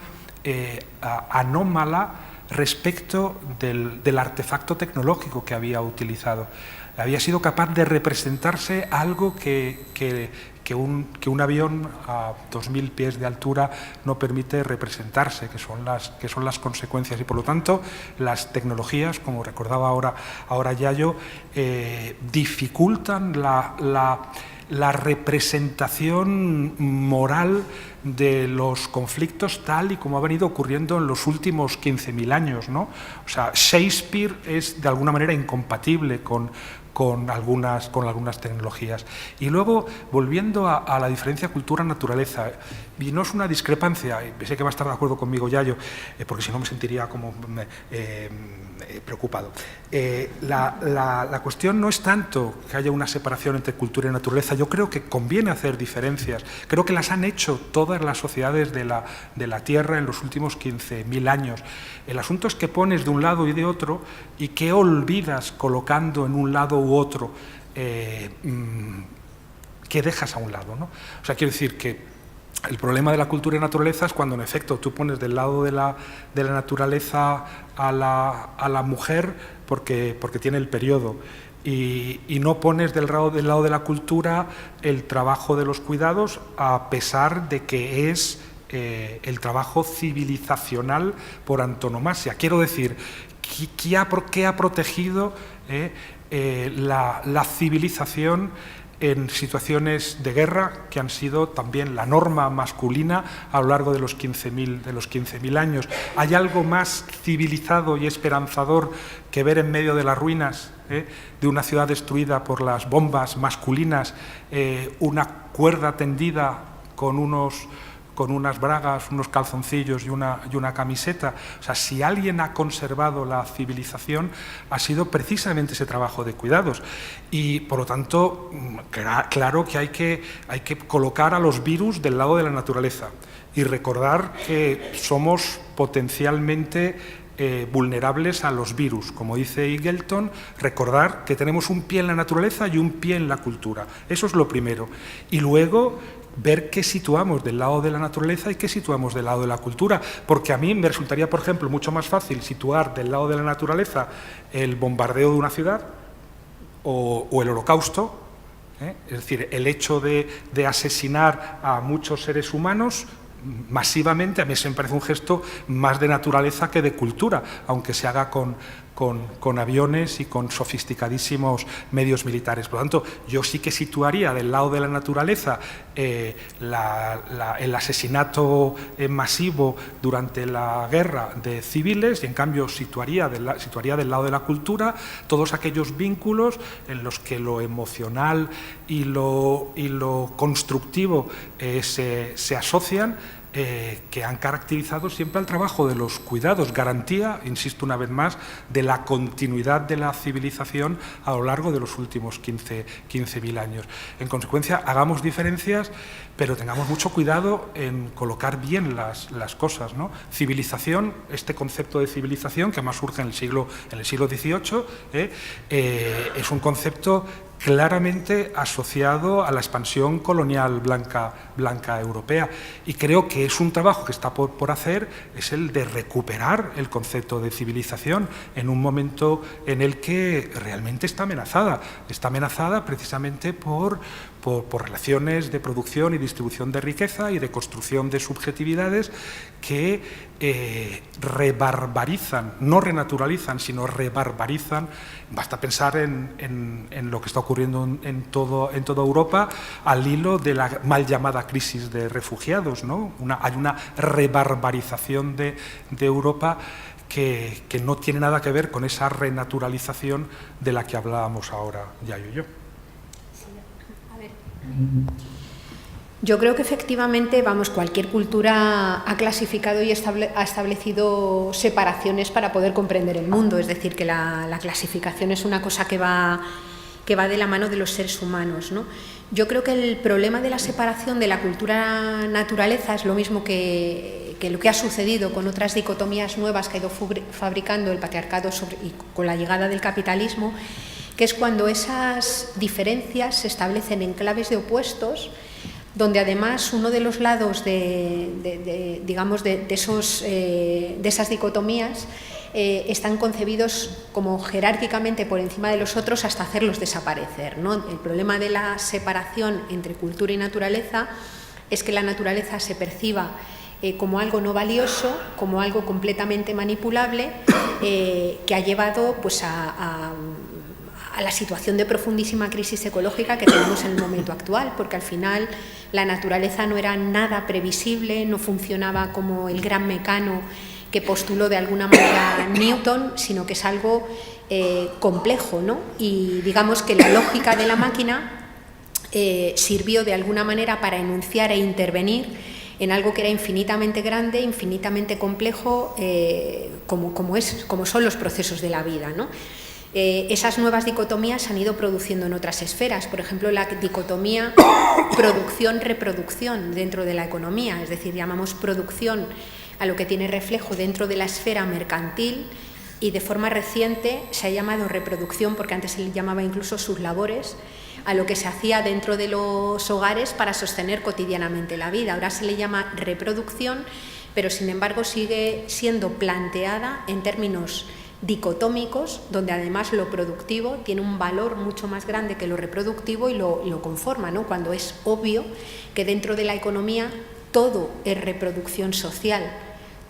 anómala respecto del artefacto tecnológico que había utilizado. Había sido capaz de representarse algo que un avión a 2.000 pies de altura no permite representarse, que son las consecuencias. Y por lo tanto, las tecnologías, como recordaba ahora Yayo, dificultan la representación moral de los conflictos tal y como ha venido ocurriendo en los últimos 15.000 años, ¿no? O sea, Shakespeare es de alguna manera incompatible con algunas tecnologías. Y luego, volviendo a la diferencia cultura-naturaleza, y no es una discrepancia, y sé que va a estar de acuerdo conmigo Yayo, porque si no me sentiría como preocupado. La cuestión no es tanto que haya una separación entre cultura y naturaleza, yo creo que conviene hacer diferencias, creo que las han hecho todas las sociedades de la Tierra en los últimos 15.000 años. El asunto es que pones de un lado y de otro y que olvidas colocando en un lado u otro, que dejas a un lado, ¿no? O sea, quiero decir que el problema de la cultura y naturaleza es cuando en efecto tú pones del lado de la naturaleza a la mujer porque tiene el periodo y no pones del lado de la cultura el trabajo de los cuidados, a pesar de que es el trabajo civilizacional por antonomasia. Quiero decir, ¿qué ha protegido la civilización en situaciones de guerra que han sido también la norma masculina a lo largo de los 15.000 años? ¿Hay algo más civilizado y esperanzador que ver en medio de las ruinas de una ciudad destruida por las bombas masculinas una cuerda tendida con unas bragas, unos calzoncillos y una camiseta? O sea, si alguien ha conservado la civilización, ha sido precisamente ese trabajo de cuidados. Y, por lo tanto, claro que hay que colocar a los virus del lado de la naturaleza y recordar que somos potencialmente vulnerables a los virus. Como dice Eagleton, recordar que tenemos un pie en la naturaleza y un pie en la cultura. Eso es lo primero. Y luego ver qué situamos del lado de la naturaleza y qué situamos del lado de la cultura, porque a mí me resultaría, por ejemplo, mucho más fácil situar del lado de la naturaleza el bombardeo de una ciudad o el Holocausto, es decir, el hecho de asesinar a muchos seres humanos masivamente. A mí se me parece un gesto más de naturaleza que de cultura, aunque se haga con aviones y con sofisticadísimos medios militares. Por lo tanto, yo sí que situaría del lado de la naturaleza el asesinato masivo durante la guerra de civiles, y en cambio situaría del lado de la cultura todos aquellos vínculos en los que lo emocional y lo constructivo se asocian, que han caracterizado siempre al trabajo de los cuidados, garantía, insisto una vez más, de la continuidad de la civilización a lo largo de los últimos 15.000 años. En consecuencia, hagamos diferencias, pero tengamos mucho cuidado en colocar bien las cosas, ¿no? Civilización, este concepto de civilización, que además surge en el siglo XVIII, es un concepto claramente asociado a la expansión colonial blanca europea. Y creo que es un trabajo que está por hacer, es el de recuperar el concepto de civilización en un momento en el que realmente está amenazada. Está amenazada precisamente por relaciones de producción y distribución de riqueza y de construcción de subjetividades que rebarbarizan, no renaturalizan, sino rebarbarizan. Basta pensar en lo que está ocurriendo en toda Europa al hilo de la mal llamada crisis de refugiados, ¿no? Hay una rebarbarización de Europa que no tiene nada que ver con esa renaturalización de la que hablábamos ahora, Yayo y yo. Yo creo que efectivamente, cualquier cultura ha clasificado y ha establecido separaciones para poder comprender el mundo, es decir, que la clasificación es una cosa que va de la mano de los seres humanos, ¿no? Yo creo que el problema de la separación de la cultura-naturaleza es lo mismo que lo que ha sucedido con otras dicotomías nuevas que ha ido fabricando el patriarcado y con la llegada del capitalismo, que es cuando esas diferencias se establecen en claves de opuestos, donde además uno de los lados de esas dicotomías están concebidos como jerárquicamente por encima de los otros hasta hacerlos desaparecer, ¿no? El problema de la separación entre cultura y naturaleza es que la naturaleza se perciba como algo no valioso, como algo completamente manipulable, que ha llevado pues, a la situación de profundísima crisis ecológica que tenemos en el momento actual, porque al final la naturaleza no era nada previsible, no funcionaba como el gran mecano que postuló de alguna manera Newton, sino que es algo complejo, ¿no? Y digamos que la lógica de la máquina sirvió de alguna manera para enunciar e intervenir en algo que era infinitamente grande, infinitamente complejo, como son los procesos de la vida, ¿no? Esas nuevas dicotomías se han ido produciendo en otras esferas, por ejemplo, la dicotomía producción-reproducción dentro de la economía, es decir, llamamos producción a lo que tiene reflejo dentro de la esfera mercantil, y de forma reciente se ha llamado reproducción, porque antes se le llamaba incluso sus labores, a lo que se hacía dentro de los hogares para sostener cotidianamente la vida. Ahora se le llama reproducción, pero sin embargo sigue siendo planteada en términos dicotómicos, donde además lo productivo tiene un valor mucho más grande que lo reproductivo y lo conforma, ¿no? Cuando es obvio que dentro de la economía todo es reproducción social.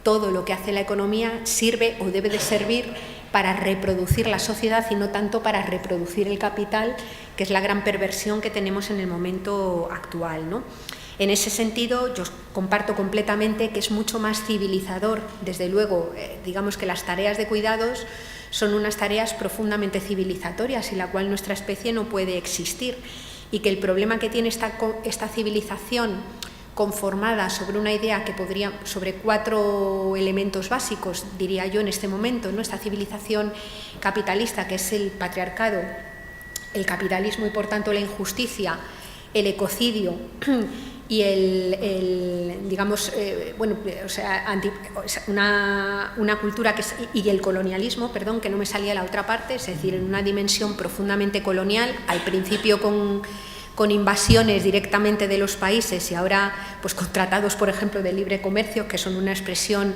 Todo lo que hace la economía sirve o debe de servir para reproducir la sociedad y no tanto para reproducir el capital, que es la gran perversión que tenemos en el momento actual, ¿no? En ese sentido, yo comparto completamente que es mucho más civilizador, desde luego, digamos que las tareas de cuidados son unas tareas profundamente civilizatorias sin la cual nuestra especie no puede existir, y que el problema que tiene esta civilización conformada sobre una idea que podría, sobre 4 elementos básicos, diría yo en este momento, ¿no? Esta civilización capitalista, que es el patriarcado, el capitalismo y por tanto la injusticia, el ecocidio y una cultura que es, y el colonialismo, perdón, que no me salía la otra parte, es decir, en una dimensión profundamente colonial, al principio con invasiones directamente de los países y ahora pues con tratados, por ejemplo, de libre comercio, que son una expresión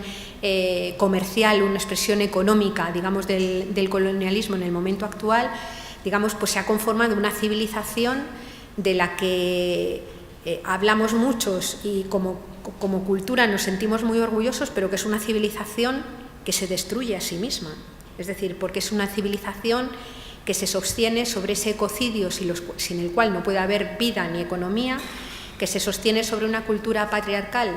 comercial, una expresión económica, digamos, del colonialismo en el momento actual, digamos, pues se ha conformado una civilización de la que hablamos muchos y como cultura nos sentimos muy orgullosos, pero que es una civilización que se destruye a sí misma. Es decir, porque es una civilización que se sostiene sobre ese ecocidio sin el cual no puede haber vida ni economía, que se sostiene sobre una cultura patriarcal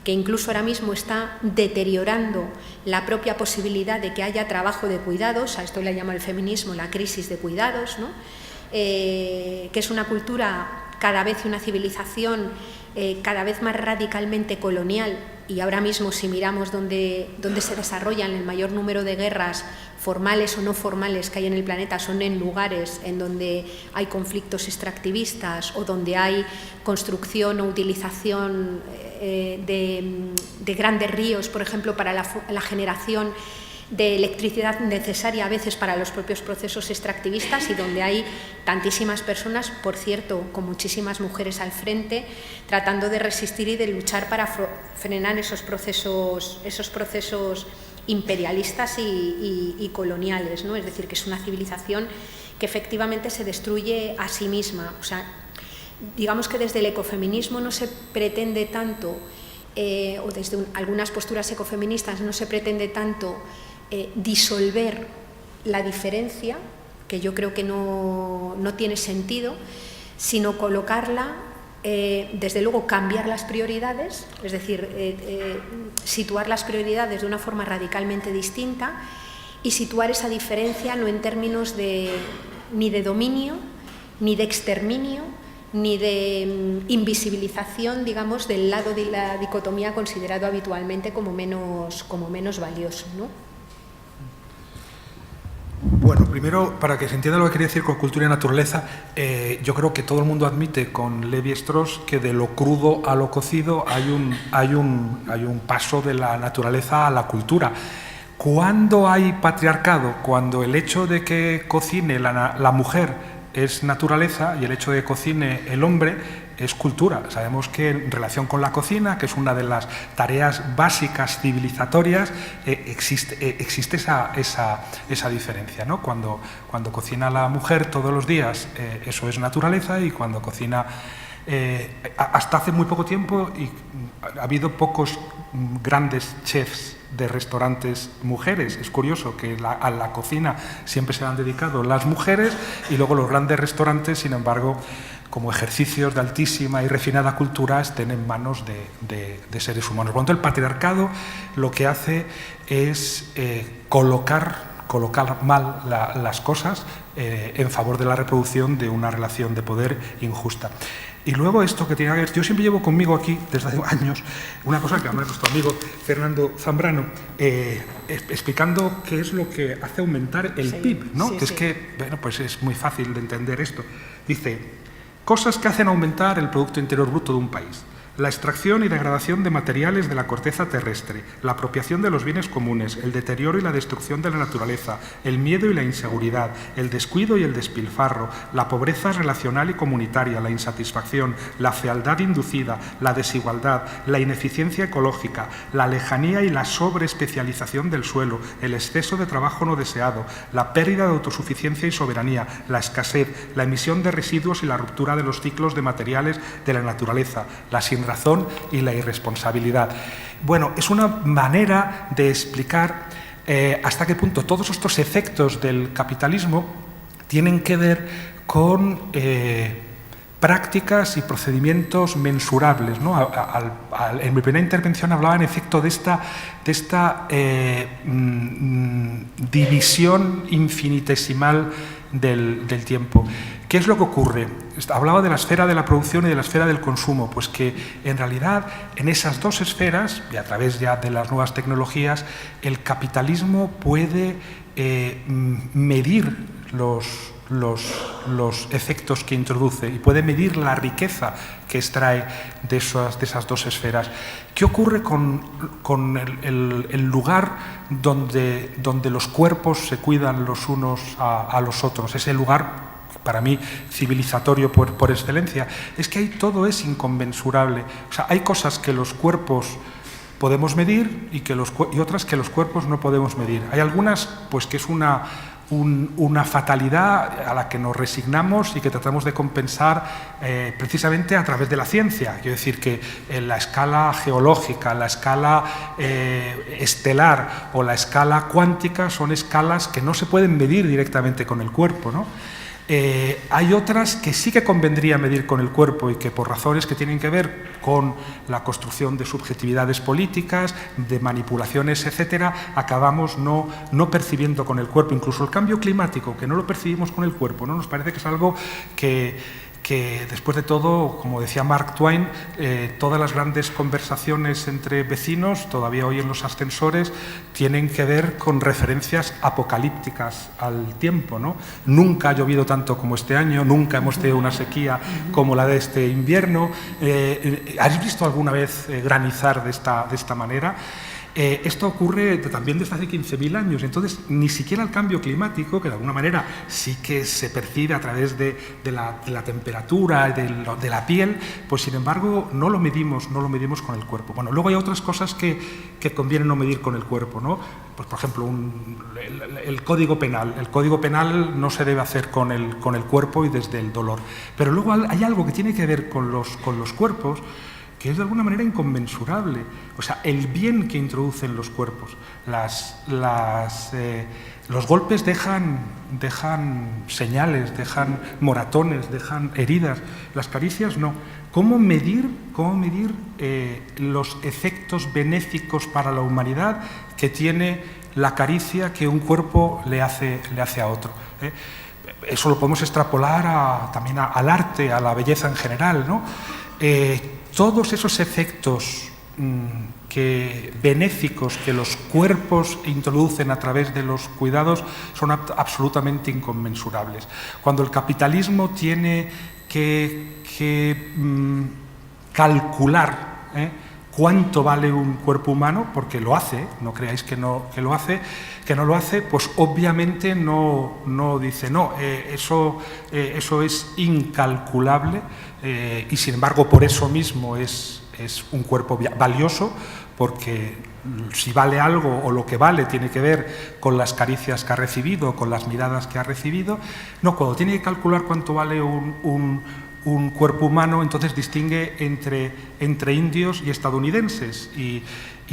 que incluso ahora mismo está deteriorando la propia posibilidad de que haya trabajo de cuidados. A esto le llama el feminismo la crisis de cuidados, ¿no? Que es una cultura cada vez y una civilización cada vez más radicalmente colonial, y ahora mismo si miramos dónde se desarrollan el mayor número de guerras formales o no formales que hay en el planeta, son en lugares en donde hay conflictos extractivistas o donde hay construcción o utilización de grandes ríos, por ejemplo, para la generación de electricidad necesaria a veces para los propios procesos extractivistas, y donde hay tantísimas personas, por cierto, con muchísimas mujeres al frente, tratando de resistir y de luchar para frenar esos procesos imperialistas y coloniales, ¿no? Es decir, que es una civilización que efectivamente se destruye a sí misma. O sea, digamos que desde el ecofeminismo no se pretende tanto, o desde algunas posturas ecofeministas no se pretende tanto disolver la diferencia, que yo creo que no tiene sentido, sino colocarla, desde luego cambiar las prioridades, es decir, situar las prioridades de una forma radicalmente distinta, y situar esa diferencia no en términos ni de dominio, ni de exterminio, ni de invisibilización, digamos, del lado de la dicotomía considerado habitualmente como menos valioso, ¿no? Bueno, primero, para que se entienda lo que quería decir con cultura y naturaleza, yo creo que todo el mundo admite con Lévi-Strauss que de lo crudo a lo cocido hay un paso de la naturaleza a la cultura. ¿Cuándo hay patriarcado? Cuando el hecho de que cocine la mujer es naturaleza y el hecho de que cocine el hombre es cultura. Sabemos que en relación con la cocina, que es una de las tareas básicas civilizatorias, existe esa diferencia, ¿no? Cuando cocina la mujer todos los días, eso es naturaleza, y cuando cocina hasta hace muy poco tiempo ha habido pocos grandes chefs de restaurantes mujeres. Es curioso que a la cocina siempre se han dedicado las mujeres, y luego los grandes restaurantes, sin embargo, como ejercicios de altísima y refinada cultura, estén en manos de seres humanos. Por lo tanto, el patriarcado lo que hace es colocar mal las cosas en favor de la reproducción de una relación de poder injusta. Y luego esto que tiene que ver, yo siempre llevo conmigo aquí, desde hace años, una cosa que además nuestro amigo Fernando Zambrano, explicando qué es lo que hace aumentar el PIB, ¿no? Es que, bueno, pues es muy fácil de entender esto. Dice, cosas que hacen aumentar el Producto Interior Bruto de un país: la extracción y degradación de materiales de la corteza terrestre, la apropiación de los bienes comunes, el deterioro y la destrucción de la naturaleza, el miedo y la inseguridad, el descuido y el despilfarro, la pobreza relacional y comunitaria, la insatisfacción, la fealdad inducida, la desigualdad, la ineficiencia ecológica, la lejanía y la sobreespecialización del suelo, el exceso de trabajo no deseado, la pérdida de autosuficiencia y soberanía, la escasez, la emisión de residuos y la ruptura de los ciclos de materiales de la naturaleza, la razón y la irresponsabilidad. Bueno, es una manera de explicar hasta qué punto todos estos efectos del capitalismo tienen que ver con prácticas y procedimientos mensurables, ¿no? En mi primera intervención hablaba en efecto de esta división infinitesimal del tiempo. ¿Qué es lo que ocurre? Hablaba de la esfera de la producción y de la esfera del consumo, pues que en realidad en esas dos esferas, y a través ya de las nuevas tecnologías, el capitalismo puede medir los efectos que introduce y puede medir la riqueza que extrae de esas dos esferas. ¿Qué ocurre con el lugar donde los cuerpos se cuidan los unos a los otros? Ese lugar, para mí, civilizatorio por excelencia, es que ahí todo es inconmensurable. O sea, hay cosas que los cuerpos podemos medir y otras que los cuerpos no podemos medir. Hay algunas, pues, que es una fatalidad a la que nos resignamos y que tratamos de compensar precisamente a través de la ciencia. Quiero decir que en la escala geológica, la escala estelar o la escala cuántica son escalas que no se pueden medir directamente con el cuerpo, ¿no? Hay otras que sí que convendría medir con el cuerpo y que por razones que tienen que ver con la construcción de subjetividades políticas, de manipulaciones, etcétera, acabamos no percibiendo con el cuerpo. Incluso el cambio climático, que no lo percibimos con el cuerpo, ¿no? Nos parece que es algo que después de todo, como decía Mark Twain, todas las grandes conversaciones entre vecinos, todavía hoy en los ascensores, tienen que ver con referencias apocalípticas al tiempo, ¿no? Nunca ha llovido tanto como este año, nunca hemos tenido una sequía como la de este invierno. ¿Has visto alguna vez granizar de esta manera? Esto ocurre también desde hace 15.000 años, entonces ni siquiera el cambio climático, que de alguna manera sí que se percibe a través de la temperatura, de la piel, pues sin embargo no lo medimos con el cuerpo. Bueno, luego hay otras cosas que conviene no medir con el cuerpo, ¿no? Pues por ejemplo, el Código Penal. El Código Penal no se debe hacer con el cuerpo y desde el dolor. Pero luego hay algo que tiene que ver con los cuerpos, que es de alguna manera inconmensurable. O sea, el bien que introducen los cuerpos. Los golpes dejan señales, dejan moratones, dejan heridas. Las caricias no. ¿Cómo medir los efectos benéficos para la humanidad que tiene la caricia que un cuerpo le hace a otro? Eso lo podemos extrapolar también al arte, a la belleza en general, ¿no? Todos esos efectos benéficos que los cuerpos introducen a través de los cuidados son absolutamente inconmensurables. Cuando el capitalismo tiene que calcular cuánto vale un cuerpo humano, porque lo hace, no creáis que no lo hace, pues obviamente no dice, no, eso es incalculable, y sin embargo por eso mismo es un cuerpo valioso, porque si vale algo o lo que vale tiene que ver con las caricias que ha recibido, con las miradas que ha recibido. No, cuando tiene que calcular cuánto vale un cuerpo humano, entonces distingue entre indios y estadounidenses, y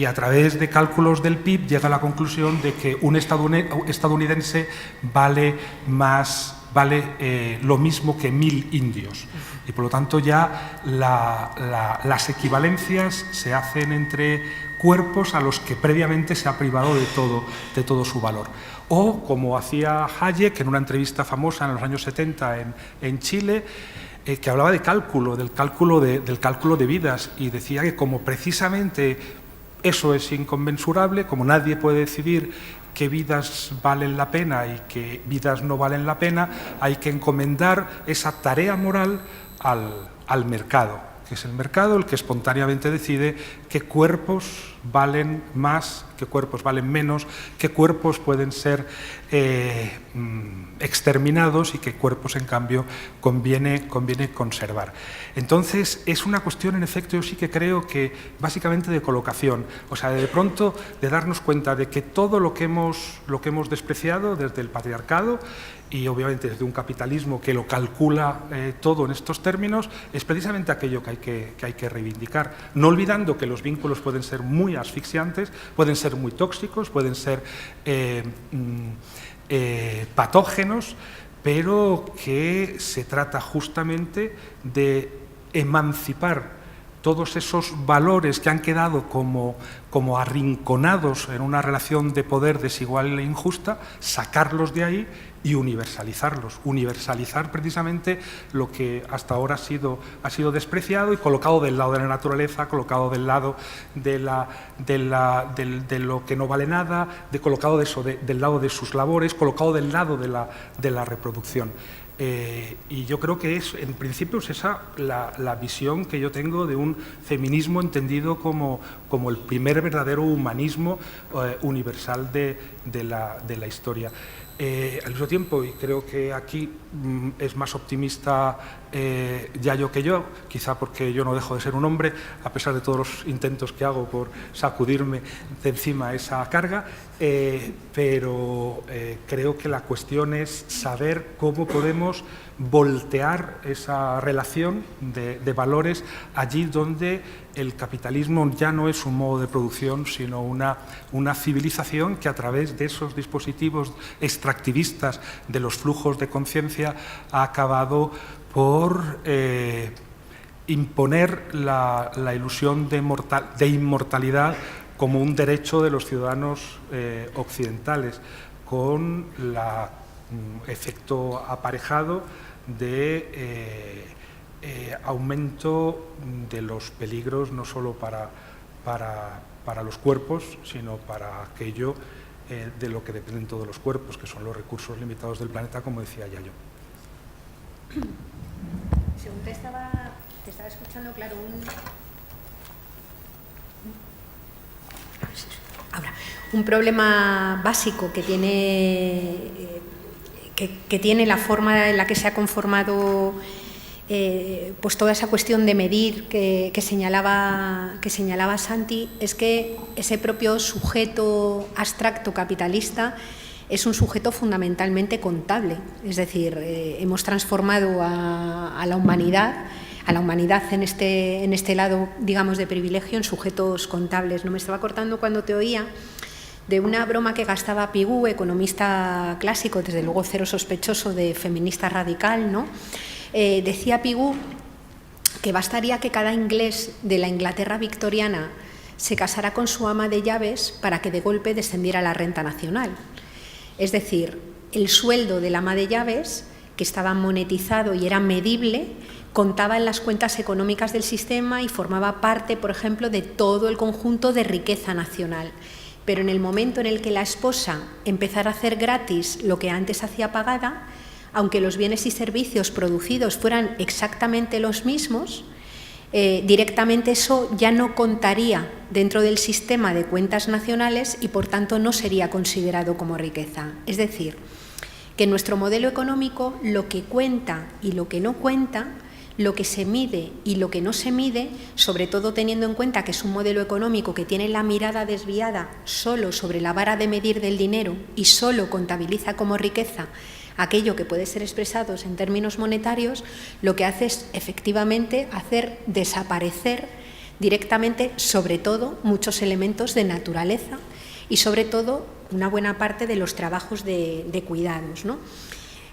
a través de cálculos del PIB llega a la conclusión de que un estadounidense vale lo mismo que 1000 indios, y por lo tanto ya las equivalencias se hacen entre cuerpos a los que previamente se ha privado de todo su valor. O como hacía Hayek en una entrevista famosa en los años 70 en Chile, que hablaba del cálculo de vidas, y decía que como precisamente eso es inconmensurable, como nadie puede decidir qué vidas valen la pena y qué vidas no valen la pena, hay que encomendar esa tarea moral al mercado, que es el mercado el que espontáneamente decide qué cuerpos valen más, qué cuerpos valen menos, qué cuerpos pueden ser exterminados y qué cuerpos, en cambio, conviene conservar. Entonces, es una cuestión, en efecto, yo sí que creo que básicamente de colocación, o sea, de pronto de darnos cuenta de que todo lo que hemos despreciado desde el patriarcado y obviamente desde un capitalismo que lo calcula todo en estos términos, es precisamente aquello que hay que reivindicar, no olvidando que los vínculos pueden ser muy asfixiantes, pueden ser muy tóxicos, pueden ser patógenos, pero que se trata justamente de emancipar todos esos valores que han quedado como arrinconados en una relación de poder desigual e injusta, sacarlos de ahí y universalizarlos, universalizar precisamente lo que hasta ahora ha sido despreciado y colocado del lado de la naturaleza, colocado del lado de lo que no vale nada, colocado del lado de sus labores, colocado del lado de la reproducción. Y yo creo que en principio es esa la visión que yo tengo de un feminismo entendido como el primer verdadero humanismo universal de la historia. Al mismo tiempo, y creo que aquí es más optimista Yayo que yo, quizá porque yo no dejo de ser un hombre, a pesar de todos los intentos que hago por sacudirme de encima esa carga, pero creo que la cuestión es saber cómo podemos voltear esa relación de valores allí donde el capitalismo ya no es un modo de producción, sino una civilización que a través de esos dispositivos extractivistas de los flujos de conciencia ha acabado por imponer la ilusión de inmortalidad como un derecho de los ciudadanos occidentales, con el efecto aparejado de aumento de los peligros no solo para los cuerpos, sino para aquello de lo que dependen todos los cuerpos, que son los recursos limitados del planeta, como decía Yayo. Según te estaba escuchando, claro, un problema básico que tiene la forma en la que se ha conformado pues toda esa cuestión de medir que señalaba Santi, es que ese propio sujeto abstracto capitalista es un sujeto fundamentalmente contable, es decir, hemos transformado a la humanidad en este lado, digamos, de privilegio en sujetos contables. No me estaba acordando cuando te oía de una broma que gastaba Pigou, economista clásico, desde luego cero sospechoso de feminista radical, ¿no? Decía Pigou que bastaría que cada inglés de la Inglaterra victoriana se casara con su ama de llaves para que de golpe descendiera la renta nacional. Es decir, el sueldo del ama de llaves, que estaba monetizado y era medible, contaba en las cuentas económicas del sistema y formaba parte, por ejemplo, de todo el conjunto de riqueza nacional. Pero en el momento en el que la esposa empezara a hacer gratis lo que antes hacía pagada, aunque los bienes y servicios producidos fueran exactamente los mismos, directamente eso ya no contaría dentro del sistema de cuentas nacionales y por tanto no sería considerado como riqueza. Es decir, que en nuestro modelo económico lo que cuenta y lo que no cuenta, lo que se mide y lo que no se mide, sobre todo teniendo en cuenta que es un modelo económico que tiene la mirada desviada solo sobre la vara de medir del dinero y solo contabiliza como riqueza aquello que puede ser expresado en términos monetarios, lo que hace es efectivamente hacer desaparecer directamente, sobre todo, muchos elementos de naturaleza y sobre todo una buena parte de los trabajos de cuidados, ¿no?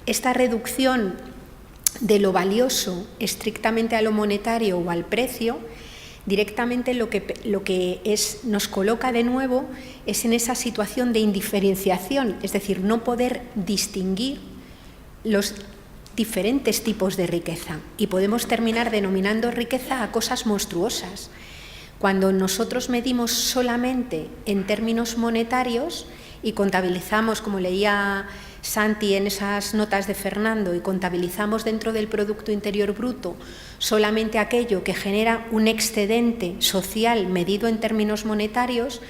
Esta reducción de lo valioso estrictamente a lo monetario o al precio, directamente lo que nos coloca de nuevo es en esa situación de indiferenciación, es decir, no poder distinguir los diferentes tipos de riqueza, y podemos terminar denominando riqueza a cosas monstruosas. Cuando nosotros medimos solamente en términos monetarios y contabilizamos, como leía Santi en esas notas de Fernando, y contabilizamos dentro del Producto Interior Bruto solamente aquello que genera un excedente social medido en términos monetarios,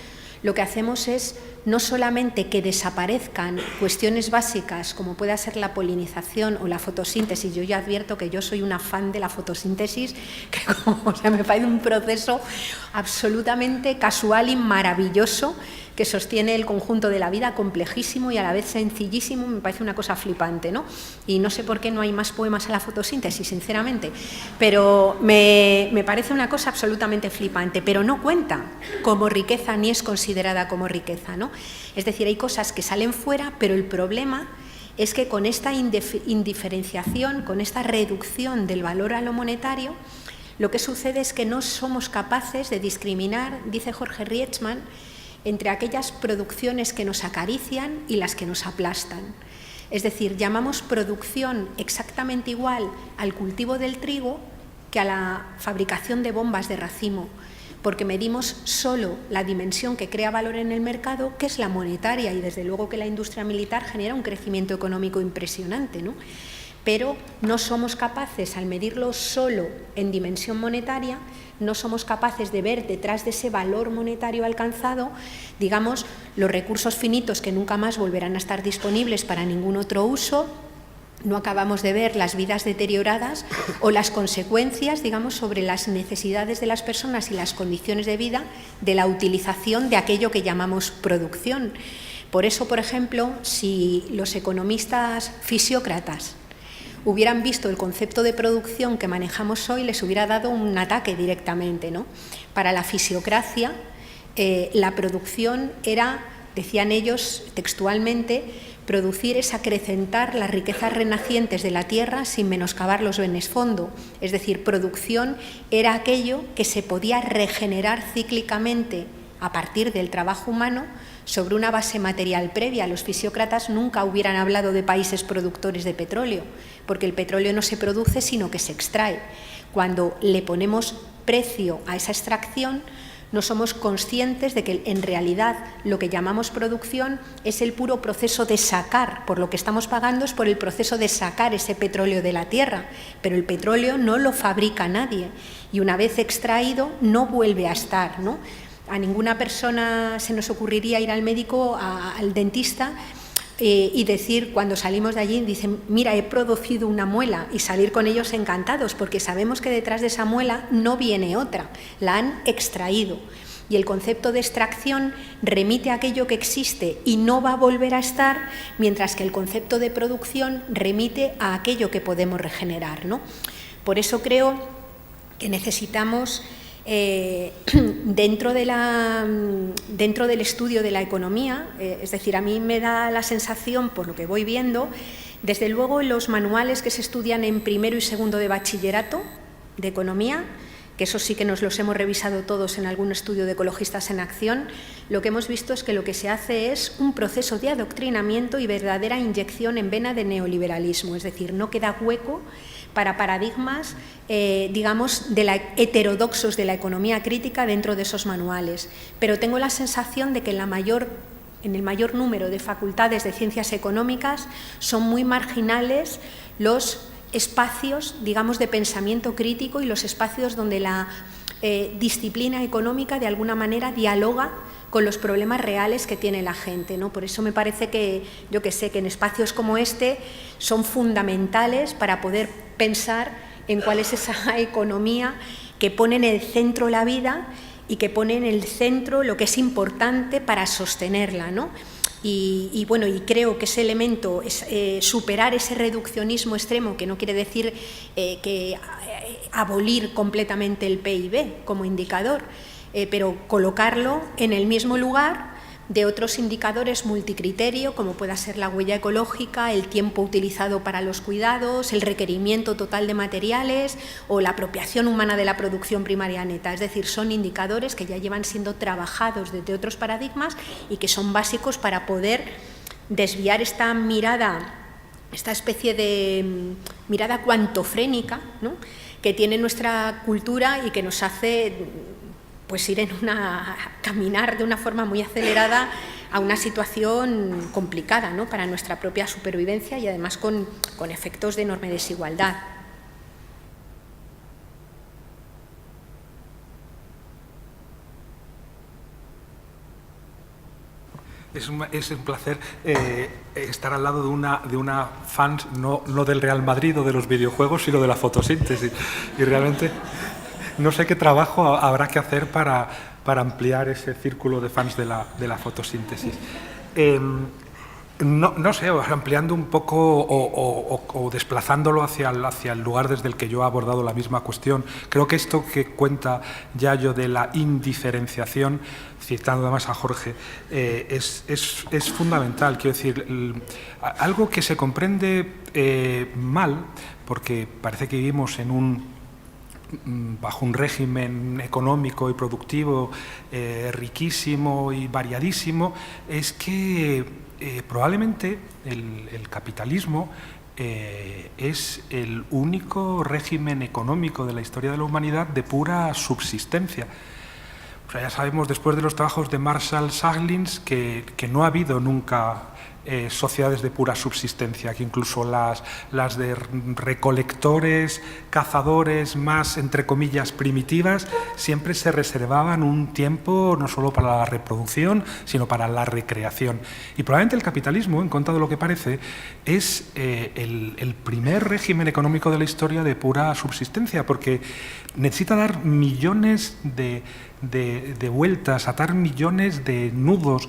lo que hacemos es no solamente que desaparezcan cuestiones básicas como pueda ser la polinización o la fotosíntesis. Yo ya advierto que yo soy una fan de la fotosíntesis, que me parece un proceso absolutamente casual y maravilloso que sostiene el conjunto de la vida, complejísimo y a la vez sencillísimo. Me parece una cosa flipante, ¿no? Y no sé por qué no hay más poemas a la fotosíntesis, sinceramente, pero me parece una cosa absolutamente flipante, pero no cuenta como riqueza ni es considerada como riqueza, ¿no? Es decir, hay cosas que salen fuera, pero el problema es que con esta indiferenciación, con esta reducción del valor a lo monetario, lo que sucede es que no somos capaces de discriminar, dice Jorge Rietzmann, entre aquellas producciones que nos acarician y las que nos aplastan. Es decir, llamamos producción exactamente igual al cultivo del trigo que a la fabricación de bombas de racimo, porque medimos solo la dimensión que crea valor en el mercado, que es la monetaria, y desde luego que la industria militar genera un crecimiento económico impresionante, ¿no? Pero no somos capaces, al medirlo solo en dimensión monetaria, no somos capaces de ver detrás de ese valor monetario alcanzado, digamos, los recursos finitos que nunca más volverán a estar disponibles para ningún otro uso. No acabamos de ver las vidas deterioradas o las consecuencias, digamos, sobre las necesidades de las personas y las condiciones de vida de la utilización de aquello que llamamos producción. Por eso, por ejemplo, si los economistas fisiócratas hubieran visto el concepto de producción que manejamos hoy, les hubiera dado un ataque directamente, ¿no? Para la fisiocracia, la producción era, decían ellos textualmente, producir es acrecentar las riquezas renacientes de la tierra sin menoscabar los bienes fondo. Es decir, producción era aquello que se podía regenerar cíclicamente a partir del trabajo humano sobre una base material previa. Los fisiócratas nunca hubieran hablado de países productores de petróleo, porque el petróleo no se produce sino que se extrae. Cuando le ponemos precio a esa extracción, no somos conscientes de que en realidad lo que llamamos producción es el puro proceso de sacar, por lo que estamos pagando es por el proceso de sacar ese petróleo de la tierra, pero el petróleo no lo fabrica nadie y una vez extraído no vuelve a estar, ¿no? A ninguna persona se nos ocurriría ir al médico, al dentista, y decir, cuando salimos de allí, dicen, mira, he producido una muela, y salir con ellos encantados, porque sabemos que detrás de esa muela no viene otra, la han extraído. Y el concepto de extracción remite a aquello que existe y no va a volver a estar, mientras que el concepto de producción remite a aquello que podemos regenerar, ¿no? Por eso creo que necesitamos, dentro del estudio de la economía, es decir, a mí me da la sensación, por lo que voy viendo, desde luego los manuales que se estudian en primero y segundo de bachillerato de economía, que eso sí que nos los hemos revisado todos en algún estudio de Ecologistas en Acción, lo que hemos visto es que lo que se hace es un proceso de adoctrinamiento y verdadera inyección en vena de neoliberalismo, es decir, no queda hueco para paradigmas, digamos, heterodoxos de la economía crítica dentro de esos manuales. Pero tengo la sensación de que en el mayor número de facultades de ciencias económicas son muy marginales los espacios, digamos, de pensamiento crítico y los espacios donde la disciplina económica de alguna manera dialoga con los problemas reales que tiene la gente, ¿no? Por eso me parece que, que en espacios como este son fundamentales para poder pensar en cuál es esa economía que pone en el centro la vida y que pone en el centro lo que es importante para sostenerla, ¿no? Y bueno, y creo que ese elemento es superar ese reduccionismo extremo, que no quiere decir que abolir completamente el PIB como indicador, pero colocarlo en el mismo lugar de otros indicadores multicriterio, como pueda ser la huella ecológica, el tiempo utilizado para los cuidados, el requerimiento total de materiales o la apropiación humana de la producción primaria neta. Es decir, son indicadores que ya llevan siendo trabajados desde otros paradigmas y que son básicos para poder desviar esta mirada, esta especie de mirada cuantofrénica, ¿no?, que tiene nuestra cultura y que nos hace pues ir caminar de una forma muy acelerada a una situación complicada, ¿no?, para nuestra propia supervivencia y además con efectos de enorme desigualdad. Es un placer estar al lado de una fan no del Real Madrid o de los videojuegos, sino de la fotosíntesis. Y realmente no sé qué trabajo habrá que hacer para ampliar ese círculo de fans de la fotosíntesis. No sé, ampliando un poco o desplazándolo hacia el lugar desde el que yo he abordado la misma cuestión, creo que esto que cuenta Yayo de la indiferenciación, citando además a Jorge, es fundamental. Quiero decir, algo que se comprende mal, porque parece que vivimos bajo un régimen económico y productivo riquísimo y variadísimo, es que probablemente el capitalismo es el único régimen económico de la historia de la humanidad de pura subsistencia. O sea, ya sabemos después de los trabajos de Marshall Sahlins que no ha habido nunca sociedades de pura subsistencia, que incluso las de recolectores, cazadores más, entre comillas, primitivas, siempre se reservaban un tiempo no solo para la reproducción, sino para la recreación. Y probablemente el capitalismo, en contra de lo que parece, es el primer régimen económico de la historia de pura subsistencia, porque necesita dar millones de vueltas, atar millones de nudos,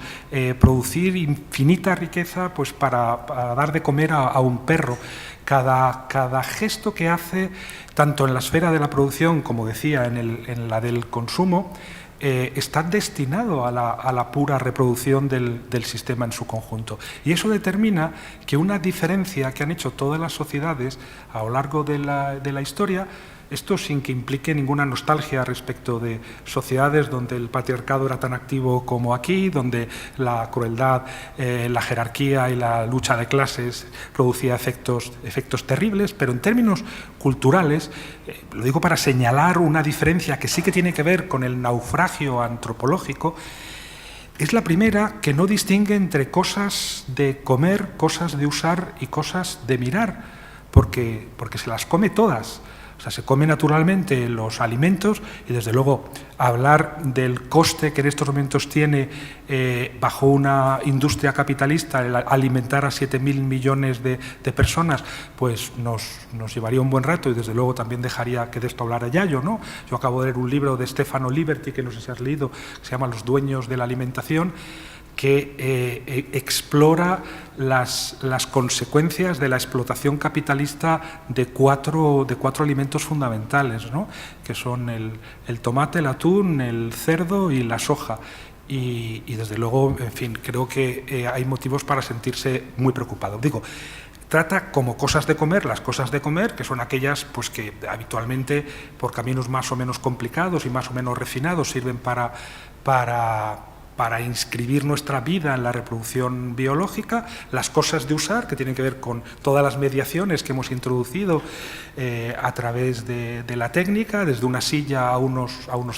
producir infinita riqueza pues para dar de comer a un perro. Cada gesto que hace, tanto en la esfera de la producción como decía en la del consumo, está destinado a la pura reproducción del sistema en su conjunto. Y eso determina que una diferencia que han hecho todas las sociedades a lo largo de la historia, esto sin que implique ninguna nostalgia respecto de sociedades donde el patriarcado era tan activo como aquí, donde la crueldad, la jerarquía y la lucha de clases producía efectos terribles, pero en términos culturales, lo digo para señalar una diferencia que sí que tiene que ver con el naufragio antropológico, es la primera que no distingue entre cosas de comer, cosas de usar y cosas de mirar, porque se las come todas. O sea, se come naturalmente los alimentos y, desde luego, hablar del coste que en estos momentos tiene bajo una industria capitalista el alimentar a 7.000 millones de personas, pues nos llevaría un buen rato y, desde luego, también dejaría que de esto hablara Yayo, ¿no? Yo acabo de leer un libro de Stefano Liberty, que no sé si has leído, que se llama Los dueños de la alimentación, que explora las consecuencias de la explotación capitalista de cuatro alimentos fundamentales, ¿no?, que son el tomate, el atún, el cerdo y la soja. Y desde luego, en fin, creo que hay motivos para sentirse muy preocupado. Digo, trata como cosas de comer, las cosas de comer, que son aquellas pues que habitualmente, por caminos más o menos complicados y más o menos refinados, sirven para para inscribir nuestra vida en la reproducción biológica, las cosas de usar, que tienen que ver con todas las mediaciones que hemos introducido a través de la técnica, desde una silla a unos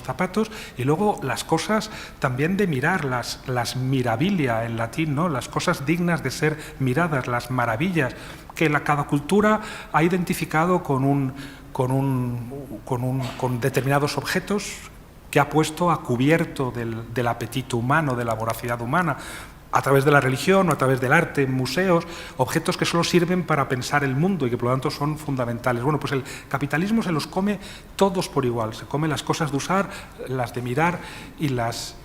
zapatos, y luego las cosas también de mirar, las mirabilia en latín, ¿no? Las cosas dignas de ser miradas, las maravillas, que cada cultura ha identificado con determinados objetos que ha puesto a cubierto del apetito humano, de la voracidad humana, a través de la religión o a través del arte, en museos, objetos que solo sirven para pensar el mundo y que por lo tanto son fundamentales. Bueno, pues el capitalismo se los come todos por igual, se come las cosas de usar, las de mirar y las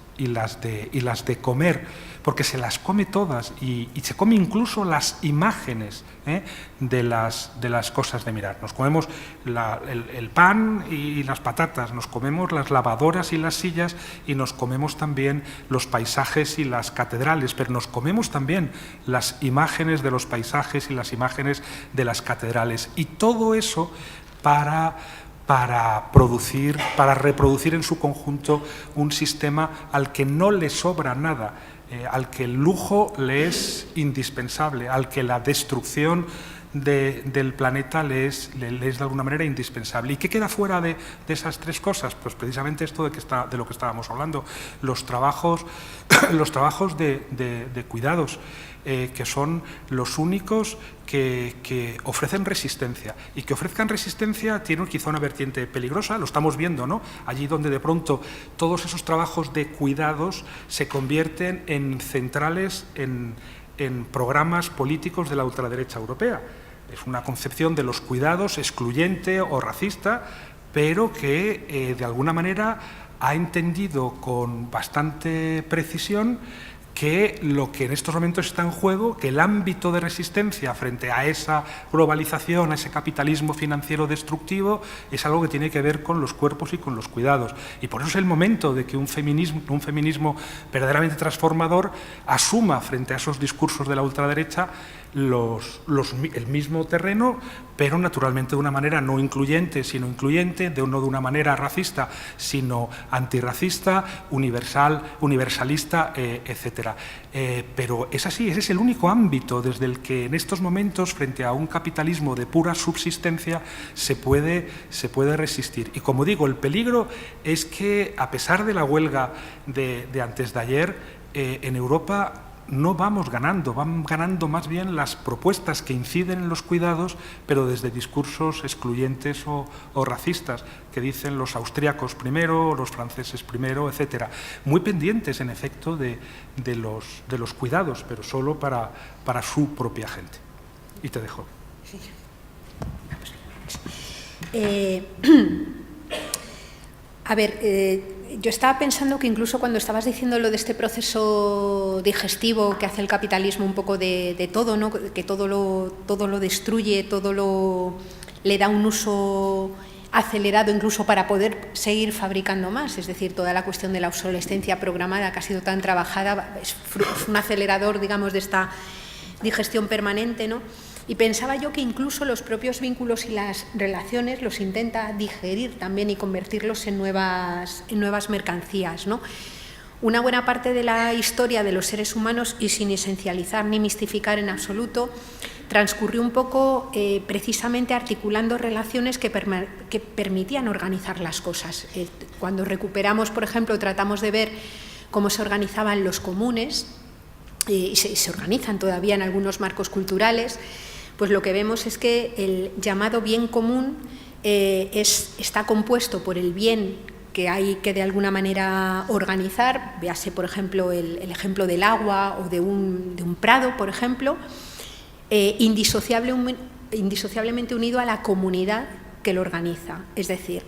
de comer, porque se las come todas y se come incluso las imágenes de las cosas de mirar. Nos comemos el pan y las patatas, nos comemos las lavadoras y las sillas y nos comemos también los paisajes y las catedrales, pero nos comemos también las imágenes de los paisajes y las imágenes de las catedrales. Y todo eso para reproducir en su conjunto un sistema al que no le sobra nada, al que el lujo le es indispensable, al que la destrucción del planeta le es de alguna manera indispensable. ¿Y qué queda fuera de esas tres cosas? Pues precisamente esto de lo que estábamos hablando, los trabajos de cuidados, que son los únicos que ofrecen resistencia. Y que ofrezcan resistencia tiene quizá una vertiente peligrosa, lo estamos viendo, ¿no? Allí donde de pronto todos esos trabajos de cuidados se convierten en centrales en programas políticos de la ultraderecha europea. Es una concepción de los cuidados excluyente o racista, pero que de alguna manera ha entendido con bastante precisión que lo que en estos momentos está en juego, que el ámbito de resistencia frente a esa globalización, a ese capitalismo financiero destructivo, es algo que tiene que ver con los cuerpos y con los cuidados. Y por eso es el momento de que un feminismo verdaderamente transformador asuma frente a esos discursos de la ultraderecha el mismo terreno, pero naturalmente de una manera no incluyente, sino incluyente, no de una manera racista, sino antirracista, universalista, etcétera. Pero es así, ese es el único ámbito desde el que en estos momentos, frente a un capitalismo de pura subsistencia, se puede resistir. Y como digo, el peligro es que, a pesar de la huelga de antes de ayer, en Europa no vamos ganando, van ganando más bien las propuestas que inciden en los cuidados, pero desde discursos excluyentes o racistas, que dicen los austríacos primero, los franceses primero, etcétera. Muy pendientes, en efecto, de los cuidados, pero solo para su propia gente. Y te dejo. A ver, yo estaba pensando que incluso cuando estabas diciendo lo de este proceso digestivo que hace el capitalismo un poco de todo, ¿no? Que todo lo destruye, le da un uso acelerado incluso para poder seguir fabricando más, es decir, toda la cuestión de la obsolescencia programada que ha sido tan trabajada es un acelerador, digamos, de esta digestión permanente, ¿no? Y pensaba yo que incluso los propios vínculos y las relaciones los intenta digerir también y convertirlos en nuevas mercancías, ¿no? Una buena parte de la historia de los seres humanos, y sin esencializar ni mistificar en absoluto, transcurrió un poco precisamente articulando relaciones que permitían organizar las cosas. Cuando recuperamos, por ejemplo, tratamos de ver cómo se organizaban los comunes, y se organizan todavía en algunos marcos culturales, pues lo que vemos es que el llamado bien común está compuesto por el bien que hay que de alguna manera organizar, véase por ejemplo el ejemplo del agua o de un prado, por ejemplo, indisociablemente unido a la comunidad que lo organiza. Es decir,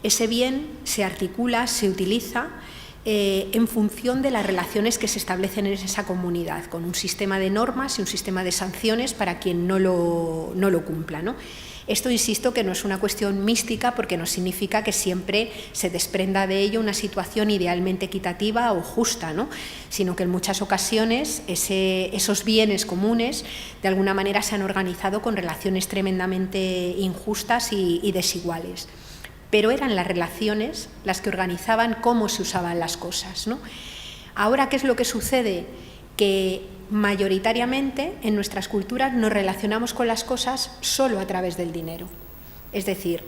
ese bien se articula, se utiliza en función de las relaciones que se establecen en esa comunidad, con un sistema de normas y un sistema de sanciones para quien no lo cumpla, ¿no? Esto, insisto, que no es una cuestión mística, porque no significa que siempre se desprenda de ello una situación idealmente equitativa o justa, ¿no? Sino que en muchas ocasiones esos bienes comunes de alguna manera se han organizado con relaciones tremendamente injustas y desiguales. Pero eran las relaciones las que organizaban cómo se usaban las cosas, ¿no? Ahora, ¿qué es lo que sucede? Que mayoritariamente en nuestras culturas nos relacionamos con las cosas solo a través del dinero. Es decir,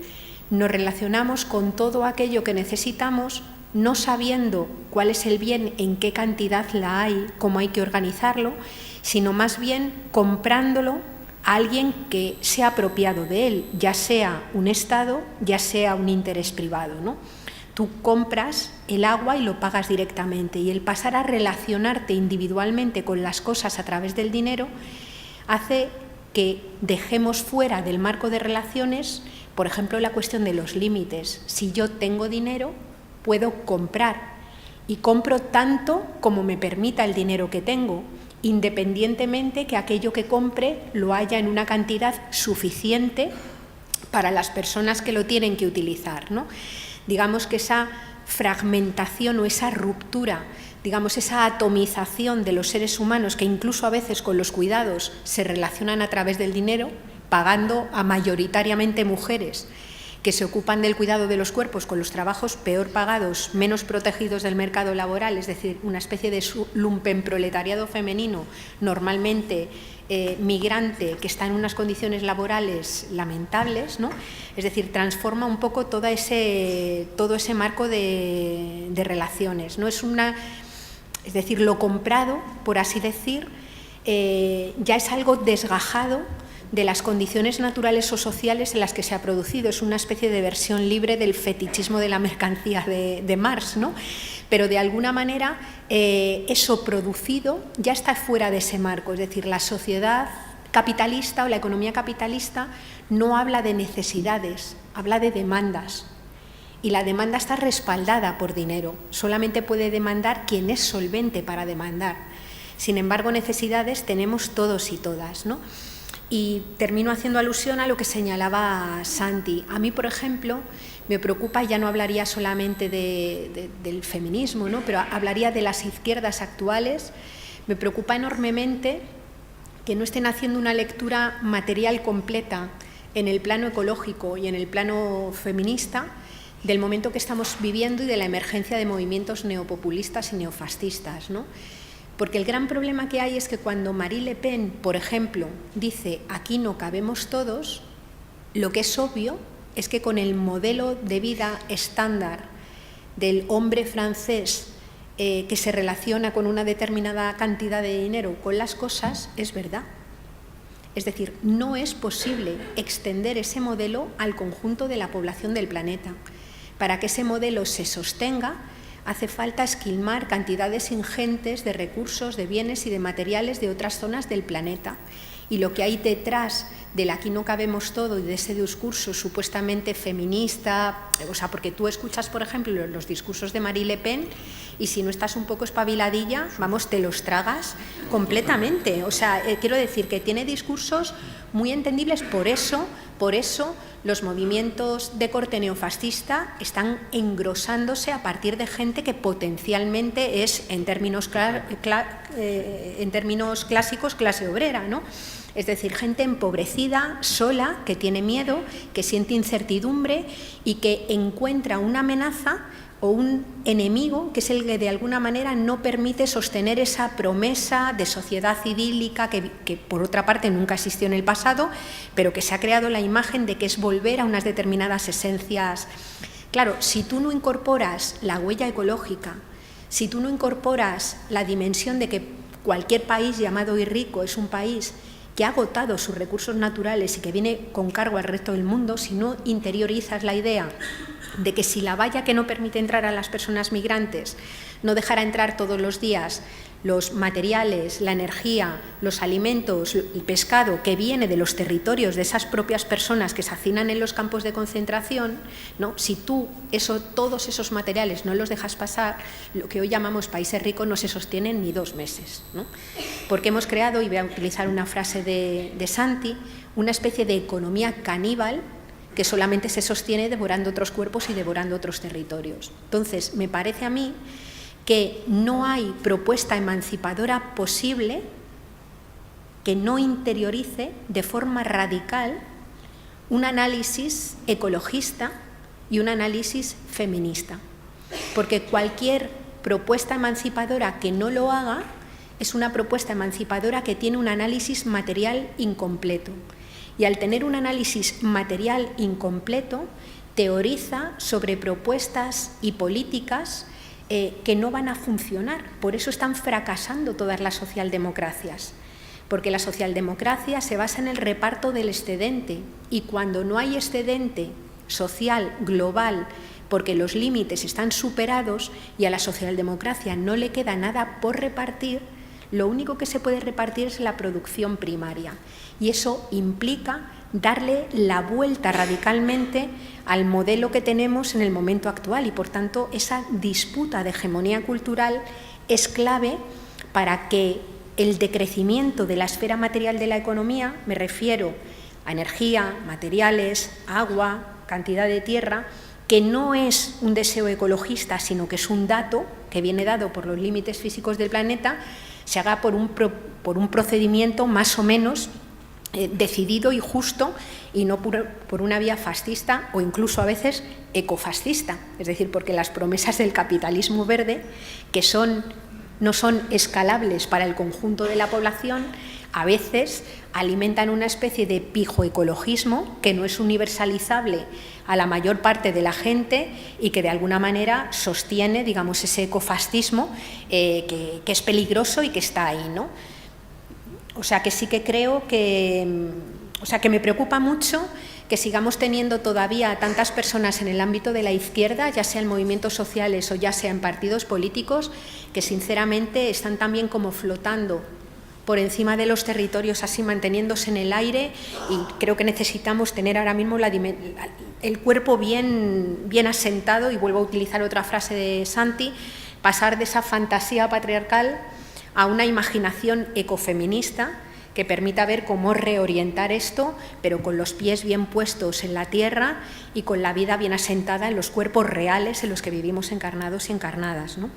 nos relacionamos con todo aquello que necesitamos no sabiendo cuál es el bien, en qué cantidad la hay, cómo hay que organizarlo, sino más bien comprándolo a alguien que se ha apropiado de él, ya sea un Estado, ya sea un interés privado, ¿no? Tú compras el agua y lo pagas directamente, y el pasar a relacionarte individualmente con las cosas a través del dinero hace que dejemos fuera del marco de relaciones, por ejemplo, la cuestión de los límites. Si yo tengo dinero, puedo comprar, y compro tanto como me permita el dinero que tengo, independientemente que aquello que compre lo haya en una cantidad suficiente para las personas que lo tienen que utilizar, ¿no? Digamos que esa fragmentación o esa ruptura, digamos esa atomización de los seres humanos, que incluso a veces con los cuidados se relacionan a través del dinero, pagando a mayoritariamente mujeres que se ocupan del cuidado de los cuerpos con los trabajos peor pagados, menos protegidos del mercado laboral, es decir, una especie de lumpenproletariado femenino, normalmente migrante, que está en unas condiciones laborales lamentables, ¿no? Es decir, transforma un poco todo ese marco de relaciones, ¿no? Es decir, lo comprado, por así decir, ya es algo desgajado de las condiciones naturales o sociales en las que se ha producido. Es una especie de versión libre del fetichismo de la mercancía de Marx, ¿no? Pero de alguna manera eso producido ya está fuera de ese marco. Es decir, la sociedad capitalista o la economía capitalista no habla de necesidades, habla de demandas. Y la demanda está respaldada por dinero. Solamente puede demandar quien es solvente para demandar. Sin embargo, necesidades tenemos todos y todas, ¿no? Y termino haciendo alusión a lo que señalaba Santi. A mí, por ejemplo, me preocupa, ya no hablaría solamente del feminismo, ¿no? Pero hablaría de las izquierdas actuales. Me preocupa enormemente que no estén haciendo una lectura material completa en el plano ecológico y en el plano feminista del momento que estamos viviendo y de la emergencia de movimientos neopopulistas y neofascistas, ¿no? Porque el gran problema que hay es que cuando Marine Le Pen, por ejemplo, dice «aquí no cabemos todos», lo que es obvio es que con el modelo de vida estándar del hombre francés que se relaciona con una determinada cantidad de dinero con las cosas, es verdad. Es decir, no es posible extender ese modelo al conjunto de la población del planeta. Para que ese modelo se sostenga, hace falta esquilmar cantidades ingentes de recursos, de bienes y de materiales de otras zonas del planeta. Y lo que hay detrás del aquí no cabemos todo y de ese discurso supuestamente feminista, o sea, porque tú escuchas, por ejemplo, los discursos de Marine Le Pen y si no estás un poco espabiladilla, vamos, te los tragas completamente. O sea, quiero decir que tiene discursos muy entendibles, por eso los movimientos de corte neofascista están engrosándose a partir de gente que potencialmente es, en términos clásicos, clase obrera, ¿no? Es decir, gente empobrecida, sola, que tiene miedo, que siente incertidumbre y que encuentra una amenaza o un enemigo que es el que de alguna manera no permite sostener esa promesa de sociedad idílica que por otra parte nunca existió en el pasado, pero que se ha creado la imagen de que es volver a unas determinadas esencias. Claro, si tú no incorporas la huella ecológica, si tú no incorporas la dimensión de que cualquier país llamado y rico es un país que ha agotado sus recursos naturales y que viene con cargo al resto del mundo, si no interiorizas la idea de que si la valla que no permite entrar a las personas migrantes no dejará entrar todos los días los materiales, la energía, los alimentos, el pescado que viene de los territorios de esas propias personas que se hacinan en los campos de concentración, ¿no? Si tú todos esos materiales no los dejas pasar, lo que hoy llamamos países ricos no se sostienen ni 2 meses, ¿no? Porque hemos creado, y voy a utilizar una frase de Santi, una especie de economía caníbal que solamente se sostiene devorando otros cuerpos y devorando otros territorios. Entonces, me parece a mí que no hay propuesta emancipadora posible que no interiorice de forma radical un análisis ecologista y un análisis feminista. Porque cualquier propuesta emancipadora que no lo haga es una propuesta emancipadora que tiene un análisis material incompleto. Y al tener un análisis material incompleto, teoriza sobre propuestas y políticas que no van a funcionar. Por eso están fracasando todas las socialdemocracias. Porque la socialdemocracia se basa en el reparto del excedente y cuando no hay excedente social, global, porque los límites están superados y a la socialdemocracia no le queda nada por repartir, lo único que se puede repartir es la producción primaria. Y eso implica darle la vuelta radicalmente al modelo que tenemos en el momento actual y, por tanto, esa disputa de hegemonía cultural es clave para que el decrecimiento de la esfera material de la economía, me refiero a energía, materiales, agua, cantidad de tierra, que no es un deseo ecologista, sino que es un dato que viene dado por los límites físicos del planeta, se haga por un procedimiento más o menos decidido y justo y no por una vía fascista o incluso a veces ecofascista. Es decir, porque las promesas del capitalismo verde, que no son escalables para el conjunto de la población, a veces alimentan una especie de pijoecologismo que no es universalizable a la mayor parte de la gente y que de alguna manera sostiene, digamos, ese ecofascismo que es peligroso y que está ahí, ¿no? O sea, que sí que creo que me preocupa mucho que sigamos teniendo todavía tantas personas en el ámbito de la izquierda, ya sea en movimientos sociales o ya sea en partidos políticos, que sinceramente están también como flotando por encima de los territorios, así manteniéndose en el aire, y creo que necesitamos tener ahora mismo el cuerpo bien asentado, y vuelvo a utilizar otra frase de Santi, pasar de esa fantasía patriarcal a una imaginación ecofeminista que permita ver cómo reorientar esto, pero con los pies bien puestos en la tierra y con la vida bien asentada en los cuerpos reales en los que vivimos encarnados y encarnadas, ¿no?